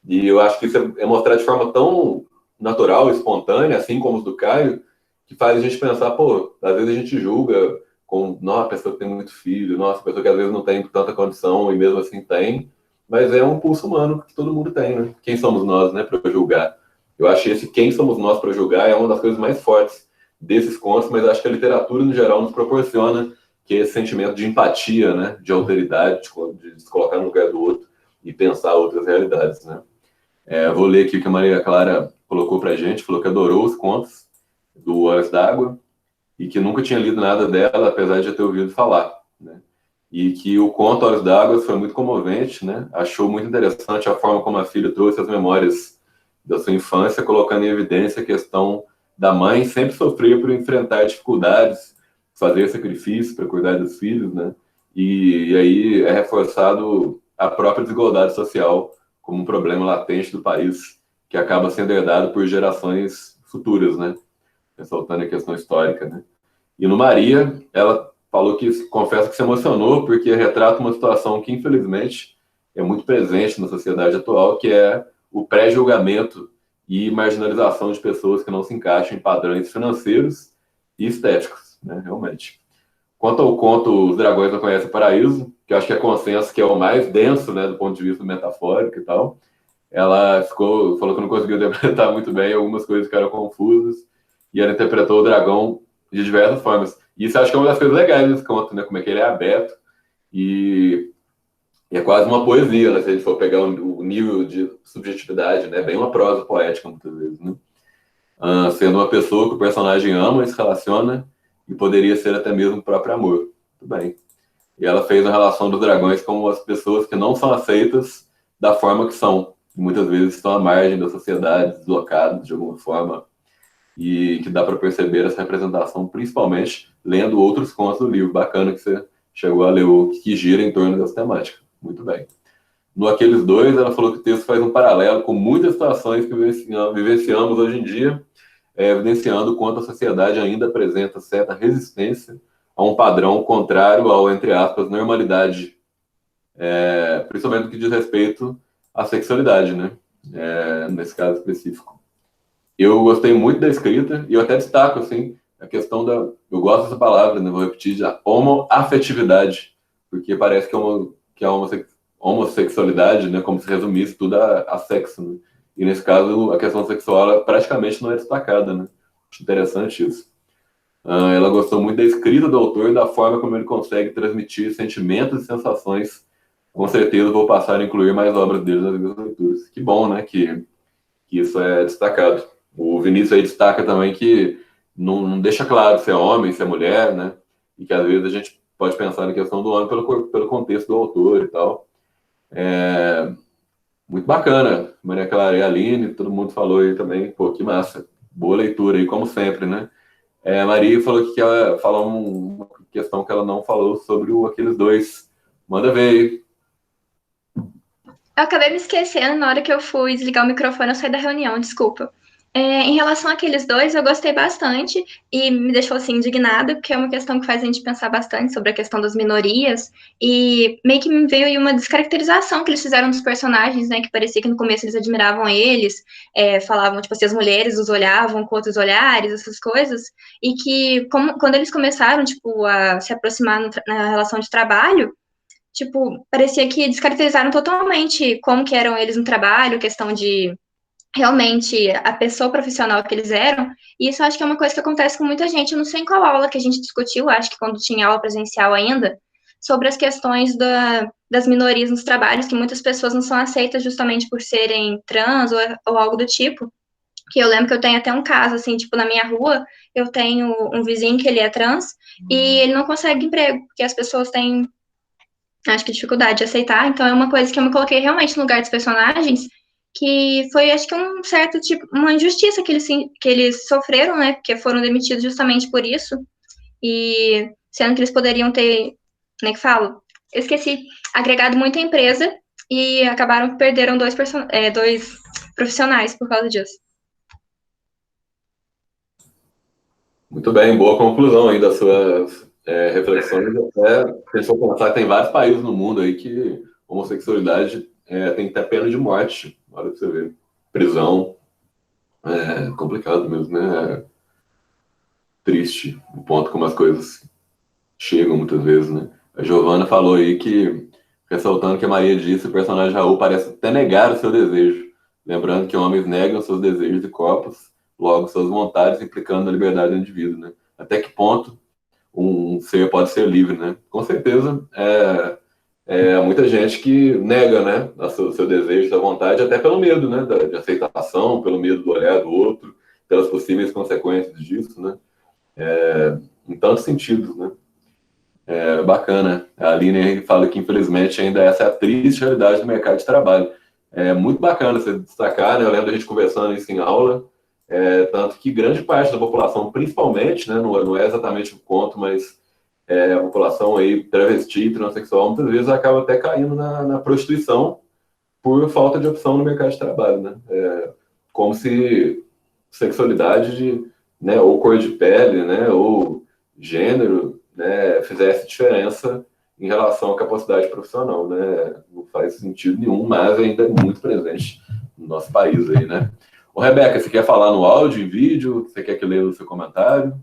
E eu acho que isso é mostrar de forma tão natural, espontânea, assim como os do Caio, que faz a gente pensar, pô, às vezes a gente julga com, nossa, a pessoa que tem muito filho, nossa, a pessoa que às vezes não tem tanta condição e mesmo assim tem, mas é um pulso humano que todo mundo tem, né? Quem somos nós, né, para julgar? Eu acho que esse quem somos nós para julgar é uma das coisas mais fortes desses contos, mas acho que a literatura, no geral, nos proporciona que esse sentimento de empatia, né, de alteridade, de se colocar no lugar do outro e pensar outras realidades, né? Vou ler aqui o que a Maria Clara colocou pra gente, falou que adorou os contos do Olhos d'Água e que nunca tinha lido nada dela, apesar de já ter ouvido falar, né? E que o conto Olhos d'Água foi muito comovente, né? Achou muito interessante a forma como a filha trouxe as memórias da sua infância, colocando em evidência a questão da mãe sempre sofrer por enfrentar dificuldades, fazer sacrifício para cuidar dos filhos, né? E aí é reforçado a própria desigualdade social como um problema latente do país, que acaba sendo herdado por gerações futuras, né? Ressaltando a questão histórica, né? E no Maria, ela falou que, confessa que se emocionou, porque retrata uma situação que, infelizmente, é muito presente na sociedade atual, que é o pré-julgamento e marginalização de pessoas que não se encaixam em padrões financeiros e estéticos, né? Realmente. Quanto ao conto Os Dragões Não Conhecem o Paraíso, que eu acho que é consenso que é o mais denso, né, do ponto de vista metafórico e tal, ela falou que não conseguiu interpretar muito bem, algumas coisas ficaram confusas, e ela interpretou o dragão de diversas formas. E isso acho que é uma das coisas legais desse conto, né? Como é que ele é aberto e é quase uma poesia, né? Se a gente for pegar o nível de subjetividade, né? Bem uma prosa poética, muitas vezes, né? Sendo uma pessoa que o personagem ama e se relaciona e poderia ser até mesmo o próprio amor. Muito bem. E ela fez a relação dos dragões como as pessoas que não são aceitas da forma que são. E muitas vezes estão à margem da sociedade, deslocados de alguma forma, e que dá para perceber essa representação, principalmente lendo outros contos do livro. Bacana que você chegou a ler o que gira em torno dessa temática. Muito bem. No Aqueles Dois, ela falou que o texto faz um paralelo com muitas situações que vivenciamos hoje em dia, evidenciando o quanto a sociedade ainda apresenta certa resistência a um padrão contrário ao, entre aspas, normalidade, principalmente no que diz respeito à sexualidade, né? Nesse caso específico. Eu gostei muito da escrita e eu até destaco, assim, a questão da... Eu gosto dessa palavra, né? Vou repetir já. Homoafetividade, porque parece que a homossexualidade, né? Como se resumisse tudo a sexo, né? E nesse caso, a questão sexual ela praticamente não é destacada, né? Acho interessante isso. Ela gostou muito da escrita do autor e da forma como ele consegue transmitir sentimentos e sensações. Com certeza vou passar a incluir mais obras dele nas minhas leituras. Que bom, né? Que isso é destacado. O Vinícius aí destaca também que não deixa claro se é homem, se é mulher, né? E que às vezes a gente pode pensar na questão do homem pelo contexto do autor e tal. Muito bacana. Maria Clara e a Aline, todo mundo falou aí também. Pô, que massa. Boa leitura aí, como sempre, né? Maria falou que quer falar uma questão que ela não falou sobre Aqueles Dois. Manda ver aí. Eu acabei me esquecendo na hora que eu fui desligar o microfone, eu saí da reunião, desculpa. Em relação àqueles dois, eu gostei bastante e me deixou assim indignada, porque é uma questão que faz a gente pensar bastante sobre a questão das minorias e meio que me veio aí uma descaracterização que eles fizeram dos personagens, né? Que parecia que no começo eles admiravam eles, falavam tipo assim, as mulheres os olhavam com outros olhares, essas coisas, e que quando eles começaram tipo a se aproximar na relação de trabalho, tipo, parecia que descaracterizaram totalmente como que eram eles no trabalho, questão de realmente a pessoa profissional que eles eram, e isso eu acho que é uma coisa que acontece com muita gente. Eu não sei em qual aula que a gente discutiu, acho que quando tinha aula presencial ainda, sobre as questões das minorias nos trabalhos, que muitas pessoas não são aceitas justamente por serem trans ou algo do tipo. Que eu lembro que eu tenho até um caso, assim, tipo, na minha rua, eu tenho um vizinho que ele é trans, e ele não consegue emprego, porque as pessoas têm, acho que dificuldade de aceitar, então é uma coisa que eu me coloquei realmente no lugar dos personagens, que foi, acho que um certo tipo, uma injustiça que eles sofreram, né, porque foram demitidos justamente por isso, e sendo que eles poderiam ter, como é que falo? Eu esqueci, agregado muita empresa, e acabaram que perderam dois profissionais por causa disso. Muito bem, boa conclusão aí das suas reflexões. Até, se a gente for pensar, tem vários países no mundo aí que homossexualidade tem que ter pena de morte. Olha pra você ver. Prisão. É complicado mesmo, né? Triste o ponto como as coisas chegam muitas vezes, né? A Giovana falou aí que, ressaltando que a Maria disse, o personagem Raul parece até negar o seu desejo. Lembrando que homens negam seus desejos e corpos, logo suas vontades, implicando na liberdade do indivíduo, né? Até que ponto um ser pode ser livre, né? Com certeza, muita gente que nega, né, seu desejo, sua vontade, até pelo medo, né, de aceitação, pelo medo do olhar do outro, pelas possíveis consequências disso, né? Em tantos sentidos, né? Bacana. A Aline fala que, infelizmente, ainda essa é a triste realidade do mercado de trabalho. É muito bacana você destacar, né? Eu lembro da gente conversando isso em aula, tanto que grande parte da população, principalmente, né, não é exatamente o ponto, mas a população aí travesti, transexual, muitas vezes acaba até caindo na prostituição por falta de opção no mercado de trabalho, né? Como se sexualidade, né, ou cor de pele, né, ou gênero, né, fizesse diferença em relação à capacidade profissional, né? Não faz sentido nenhum, mas ainda é muito presente no nosso país aí, né? Ô, Rebeca, você quer falar no áudio, em vídeo? Você quer que eu leia o seu comentário?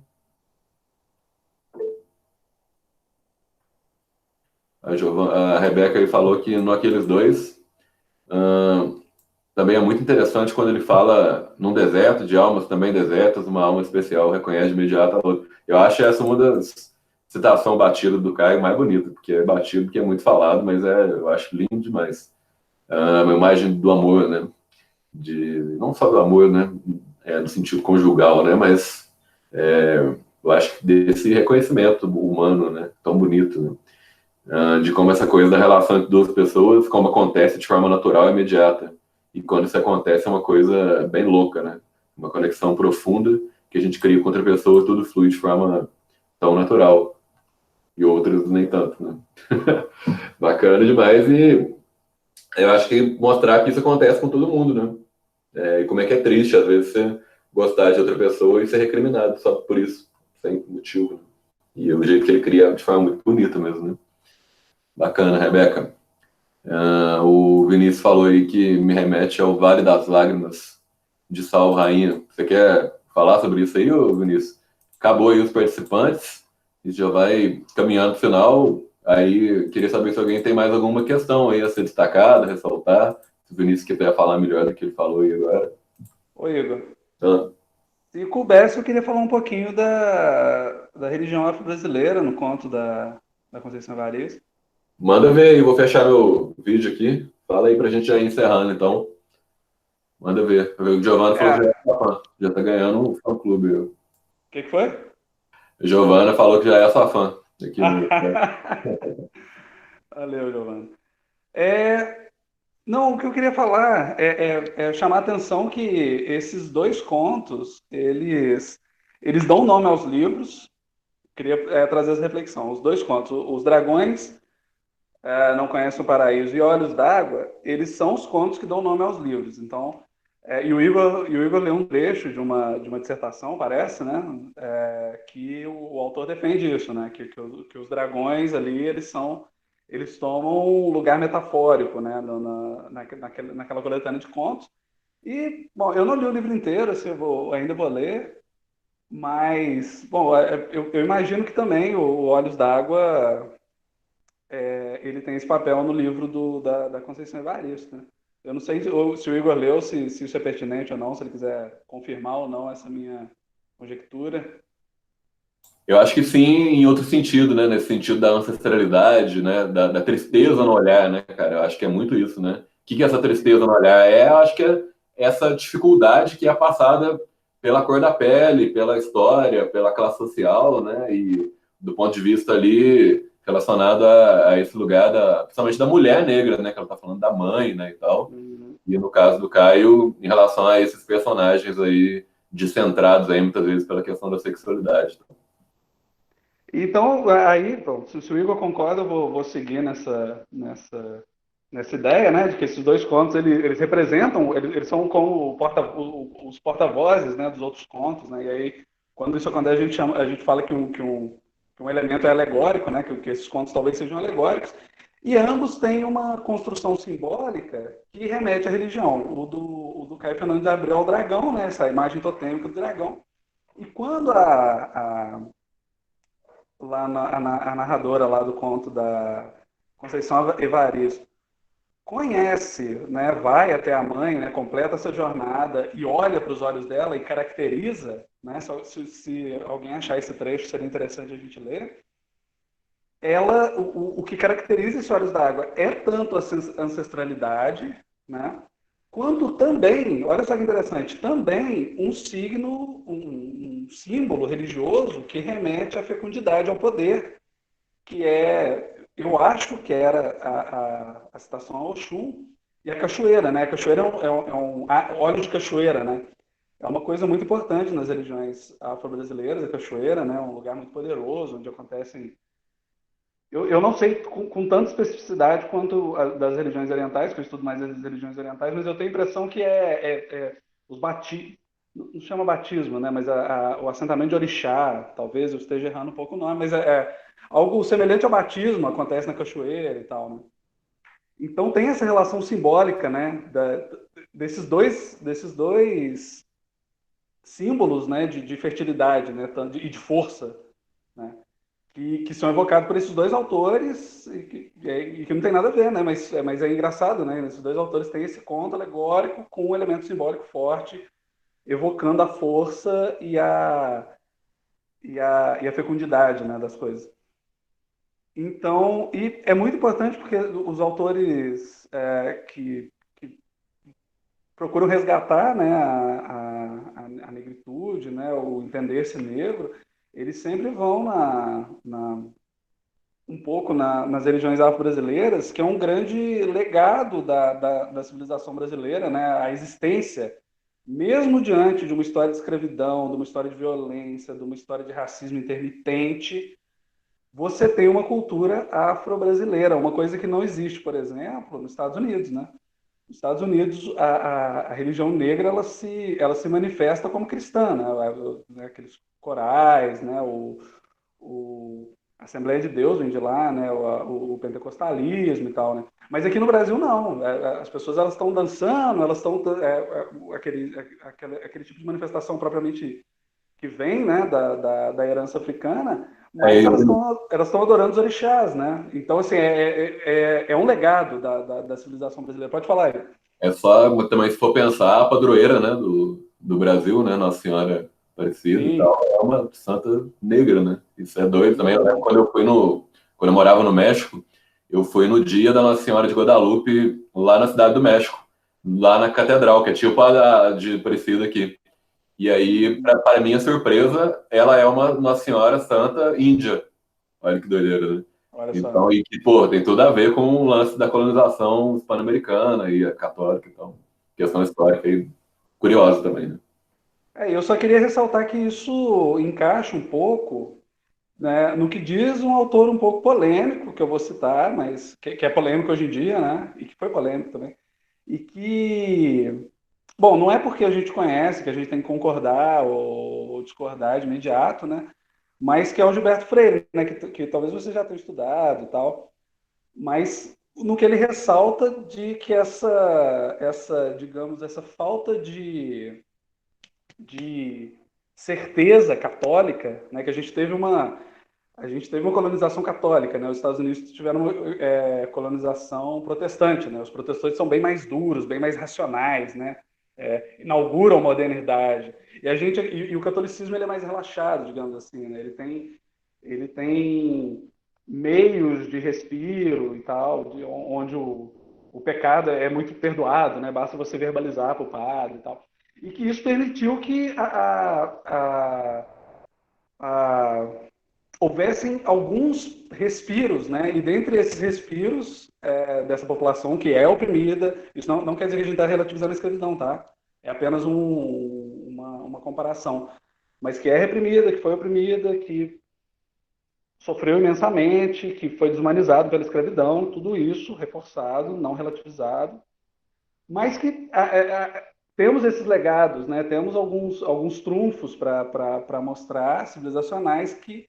A Rebeca aí falou que no Aqueles Dois, também é muito interessante quando ele fala num deserto, de almas também desertas, uma alma especial reconhece de imediato a outra. Eu acho essa uma das citação batida do Caio mais bonita, porque é batido, porque é muito falado, mas eu acho lindo demais. Uma imagem do amor, né? Não só do amor, né? No sentido conjugal, né? Mas eu acho que desse reconhecimento humano, né? Tão bonito, né? De como essa coisa da relação entre duas pessoas, como acontece de forma natural e imediata. E quando isso acontece é uma coisa bem louca, né? Uma conexão profunda que a gente cria com outra pessoa, tudo flui de forma tão natural. E outras nem tanto, né? Bacana demais. E eu acho que mostrar que isso acontece com todo mundo, né? E como é que é triste, às vezes, você gostar de outra pessoa e ser recriminado só por isso, sem motivo. Né? E o jeito que ele cria de forma muito bonita mesmo, né? Bacana, Rebeca. O Vinícius falou aí que me remete ao Vale das Lágrimas de Sal Rainha. Você quer falar sobre isso aí, Vinícius? Acabou aí os participantes e já vai caminhando para o final. Aí queria saber se alguém tem mais alguma questão aí a ser destacada, ressaltar. Se o Vinícius quiser falar melhor do que ele falou aí agora. Oi, Igor. Se coubesse, eu queria falar um pouquinho da religião afro-brasileira no conto da Conceição Evaristo. Manda ver aí, vou fechar meu vídeo aqui. Fala aí pra gente já ir encerrando, então. Manda ver. O Giovanna falou que já tá ganhando um fã-clube. O que foi? A Giovanna falou que já é sua fã. Aqui Valeu, Giovanna. Não, o que eu queria falar é chamar a atenção que esses dois contos, eles dão nome aos livros. Queria trazer essa reflexão. Os dois contos, Os Dragões Não Conhecem o Paraíso e Olhos d'Água, eles são os contos que dão nome aos livros. Então, e o Igor leu um trecho de uma dissertação, parece, né? Que o autor defende isso, né? Que os dragões ali, eles tomam um lugar metafórico, né? Naquela coletânea de contos. E, bom, eu não li o livro inteiro, assim, ainda vou ler, mas, bom, eu imagino que também o Olhos d'Água ele tem esse papel no livro da Conceição Evaristo, né? Eu não sei se o Igor leu, se isso é pertinente ou não, se ele quiser confirmar ou não essa minha conjectura. Eu acho que sim, em outro sentido, né? Nesse sentido da ancestralidade, né? Da tristeza no olhar, né, cara? Eu acho que é muito isso, né? O que é essa tristeza no olhar? Eu acho que é essa dificuldade que é passada pela cor da pele, pela história, pela classe social, né? E do ponto de vista ali relacionado a esse lugar, principalmente da mulher negra, né? Que ela tá falando da mãe, né? E tal. E no caso do Caio, em relação a esses personagens aí descentrados aí, muitas vezes, pela questão da sexualidade. Então, aí, se o Igor concorda, eu vou seguir nessa ideia, né, de que esses dois contos, eles representam, eles são como os porta-vozes, né, dos outros contos, né, e aí, quando isso acontece, a gente fala que um elemento é alegórico, né, que esses contos talvez sejam alegóricos, e ambos têm uma construção simbólica que remete à religião. O do Caio Fernando de Abreu é o dragão, né, essa imagem totêmica do dragão. E quando a narradora lá do conto da Conceição Evaristo conhece, né, vai até a mãe, né, completa essa jornada e olha para os olhos dela e caracteriza, né, se alguém achar esse trecho, seria interessante a gente ler. O que caracteriza esses olhos d'água é tanto a ancestralidade, né, quanto também, olha só que interessante, também um signo, um símbolo religioso que remete à fecundidade, ao poder, que eu acho que era a citação a Oxum e a cachoeira, né? A cachoeira é um óleo de cachoeira, né? É uma coisa muito importante nas religiões afro-brasileiras, a cachoeira, né? Um lugar muito poderoso, onde acontecem... Eu não sei com tanta especificidade quanto das religiões orientais, que eu estudo mais as religiões orientais, mas eu tenho a impressão que os batismos, não chama batismo, né? Mas o assentamento de orixá, talvez eu esteja errando um pouco o nome, mas algo semelhante ao batismo acontece na cachoeira e tal, né? Então tem essa relação simbólica, né? Desses dois símbolos, né? De fertilidade, né? E de força, né? que são evocados por esses dois autores e que não tem nada a ver, né? Mas é engraçado, né? Esses dois autores têm esse conto alegórico com um elemento simbólico forte, evocando a força e a fecundidade, né, das coisas. Então, e é muito importante porque os autores que procuram resgatar, né, a negritude, né, o entender-se negro, eles sempre vão um pouco nas religiões afro-brasileiras, que é um grande legado da civilização brasileira, né, a existência, mesmo diante de uma história de escravidão, de uma história de violência, de uma história de racismo intermitente, você tem uma cultura afro-brasileira, uma coisa que não existe, por exemplo, nos Estados Unidos, né? Nos Estados Unidos, a religião negra ela se manifesta como cristã, né? Aqueles corais, né? A Assembleia de Deus vem de lá, né? O pentecostalismo e tal, né? Mas aqui no Brasil não. As pessoas elas estão dançando, elas estão aquele tipo de manifestação propriamente que vem, né? Da herança africana, mas elas estão adorando os orixás, né? Então assim é um legado da civilização brasileira. Pode falar aí. É só também, se for pensar, a padroeira, né, do Brasil, né, Nossa Senhora Aparecida e tal, é uma santa negra, né? Isso é doido também. Eu lembro quando eu morava no México, eu fui no dia da Nossa Senhora de Guadalupe, lá na Cidade do México, lá na Catedral, que é tipo a de Aparecida aqui. E aí, para minha surpresa, ela é uma Nossa Senhora Santa Índia. Olha que doideira, né? Então, e que, pô, tem tudo a ver com o lance da colonização hispano-americana e a católica, então, questão histórica aí, curiosa também, né? Eu só queria ressaltar que isso encaixa um pouco, né, no que diz um autor um pouco polêmico, que eu vou citar, mas que é polêmico hoje em dia, né, e que foi polêmico também, e que, bom, não é porque a gente conhece que a gente tem que concordar ou discordar de imediato, né, mas que é o Gilberto Freire, né, que talvez você já tenha estudado e tal, mas no que ele ressalta de que digamos, essa falta de certeza católica, né, que a gente teve uma colonização católica, né? Os Estados Unidos tiveram uma colonização protestante, né? Os protestantes são bem mais duros, bem mais racionais, né? Inauguram a modernidade. E o catolicismo ele é mais relaxado, digamos assim, né? Ele tem meios de respiro e tal, onde o pecado é muito perdoado, né? Basta você verbalizar para o padre e tal. E que isso permitiu que houvessem alguns respiros, né? E dentre esses respiros dessa população que é oprimida, isso não quer dizer que a gente está relativizando a escravidão, tá? É apenas uma comparação. Mas que é reprimida, que foi oprimida, que sofreu imensamente, que foi desumanizado pela escravidão, tudo isso reforçado, não relativizado, mas que temos esses legados, né? Temos alguns trunfos para mostrar civilizacionais que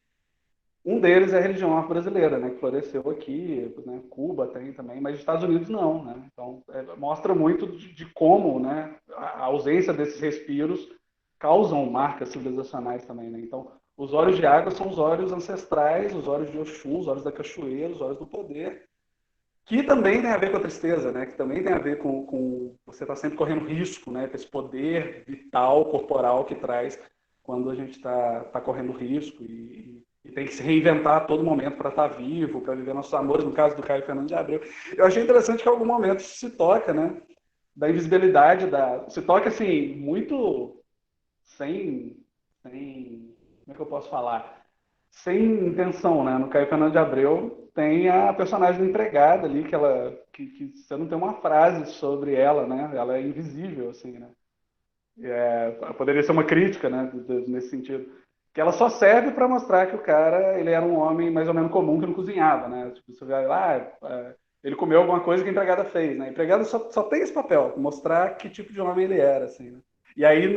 um deles é a religião afro-brasileira, né, que floresceu aqui, né, Cuba tem também, mas os Estados Unidos não, né? Então mostra muito de como, né, a ausência desses respiros causam marcas civilizacionais também, né? Então os olhos de água são os olhos ancestrais, os olhos de Oxum, os olhos da cachoeira, os olhos do poder, que também tem a ver com a tristeza, né? Que também tem a ver com você estar sempre correndo risco, né? Com esse poder vital, corporal que traz quando a gente está correndo risco e tem que se reinventar a todo momento para estar vivo, para viver nossos amores, no caso do Caio Fernando de Abreu. Eu achei interessante que em algum momento se toca, né? Da invisibilidade, se toca assim, muito sem como é que eu posso falar? Sem intenção, né? No Caio Fernando de Abreu tem a personagem da empregada ali, que você não tem uma frase sobre ela, né? Ela é invisível, assim, né? Poderia ser uma crítica, né? Nesse sentido. Que ela só serve para mostrar que o cara ele era um homem mais ou menos comum que não cozinhava, né? Tipo, você vai lá, ele comeu alguma coisa que a empregada fez, né? A empregada só tem esse papel, mostrar que tipo de homem ele era, assim, né? E aí,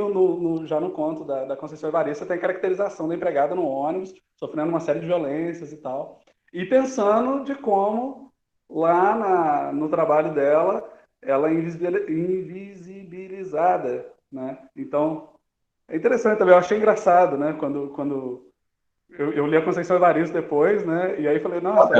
já no conto da Conceição Evaristo, tem a caracterização da empregada no ônibus, sofrendo uma série de violências e tal. E pensando de como, lá no trabalho dela, ela é invisibilizada, né? Então, é interessante também, eu achei engraçado, né? Quando eu li a Conceição Evaristo depois, né? E aí falei, nossa,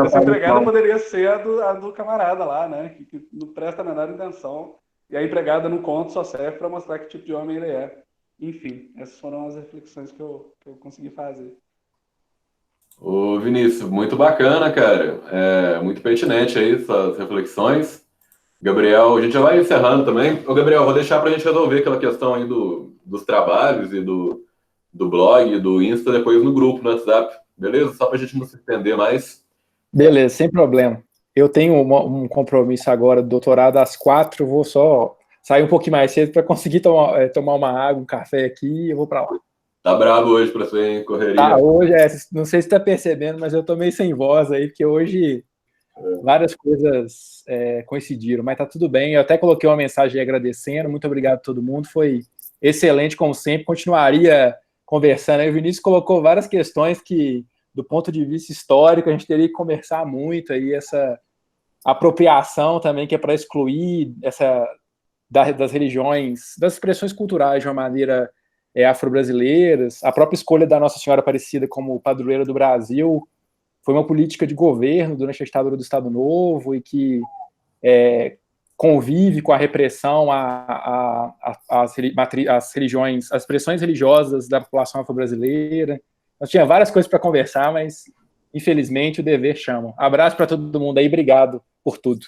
essa empregada poderia ser a do camarada lá, né? Que não presta a menor intenção. E a empregada no conto só serve para mostrar que tipo de homem ele é. Enfim, essas foram as reflexões que eu consegui fazer. Ô, Vinícius, muito bacana, cara. Muito pertinente aí suas reflexões. Gabriel, a gente já vai encerrando também. Ô, Gabriel, vou deixar para a gente resolver aquela questão aí dos trabalhos e do blog, do Insta, depois no grupo, no WhatsApp. Beleza? Só para a gente não se estender mais. Beleza, sem problema. Eu tenho um compromisso agora do doutorado às 4, vou só sair um pouquinho mais cedo para conseguir tomar uma água, um café aqui e eu vou para lá. Tá brabo hoje para você, hein? Correria. Tá, hoje, não sei se tá percebendo, mas eu tô meio sem voz aí, porque hoje várias coisas coincidiram, mas tá tudo bem. Eu até coloquei uma mensagem agradecendo, muito obrigado a todo mundo, foi excelente como sempre, continuaria conversando. Aí o Vinícius colocou várias questões que, do ponto de vista histórico, a gente teria que conversar muito aí, essa apropriação também, que é para excluir das religiões, das expressões culturais de uma maneira afro-brasileiras, a própria escolha da Nossa Senhora Aparecida como padroeira do Brasil foi uma política de governo durante a ditadura do Estado Novo e que convive com a repressão às religiões, às expressões religiosas da população afro-brasileira. Nós tínhamos várias coisas para conversar, mas infelizmente o dever chama. Abraço para todo mundo aí, obrigado por tudo.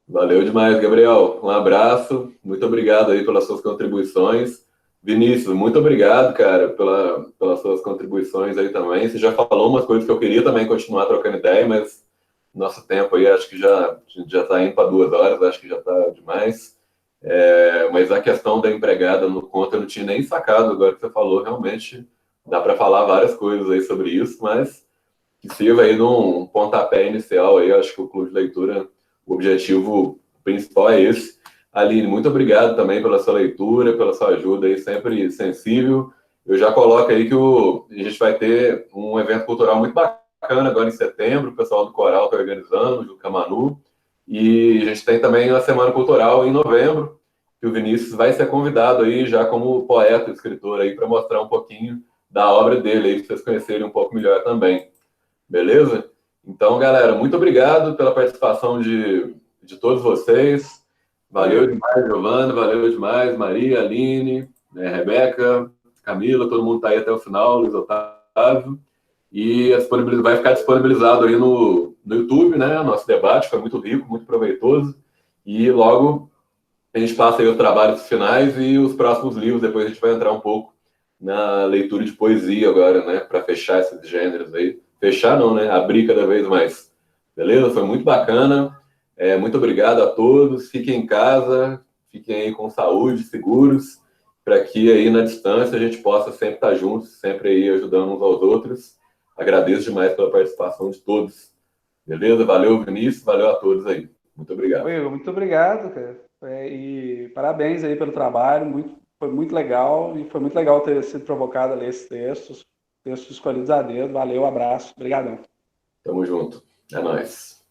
Valeu demais, Gabriel. Um abraço, muito obrigado aí pelas suas contribuições. Vinícius, muito obrigado, cara, pelas suas contribuições aí também. Você já falou umas coisas que eu queria também continuar trocando ideia, mas nosso tempo aí acho que já está indo para 2 horas, acho que já está demais. Mas a questão da empregada no conto eu não tinha nem sacado agora que você falou, realmente dá para falar várias coisas aí sobre isso, mas que sirva aí num pontapé inicial aí, acho que o Clube de Leitura, o objetivo principal é esse. Aline, muito obrigado também pela sua leitura, pela sua ajuda aí, sempre sensível. Eu já coloco aí que a gente vai ter um evento cultural muito bacana agora em setembro, o pessoal do Coral está organizando, junto com a Manu, e a gente tem também a Semana Cultural em novembro, que o Vinícius vai ser convidado aí já como poeta e escritor aí para mostrar um pouquinho da obra dele aí, para vocês conhecerem um pouco melhor também. Beleza? Então, galera, muito obrigado pela participação de todos vocês. Valeu demais, Giovana, valeu demais, Maria, Aline, Rebeca, Camila, todo mundo está aí até o final, Luiz Otávio. E vai ficar disponibilizado aí no YouTube, né? Nosso debate foi muito rico, muito proveitoso. E logo a gente passa aí os trabalhos finais e os próximos livros. Depois a gente vai entrar um pouco na leitura de poesia agora, né? Para fechar esses gêneros aí. Fechar não, né? Abrir cada vez mais. Beleza? Foi muito bacana. Muito obrigado a todos. Fiquem em casa, fiquem aí com saúde, seguros, para que aí na distância a gente possa sempre estar juntos, sempre aí ajudando uns aos outros. Agradeço demais pela participação de todos. Beleza? Valeu, Vinícius. Valeu a todos aí. Muito obrigado. Muito obrigado, cara. E parabéns aí pelo trabalho. Foi muito legal. E foi muito legal ter sido provocado a ler esses textos escolhidos a dedo. Valeu, abraço. Obrigadão. Tamo junto. É nóis.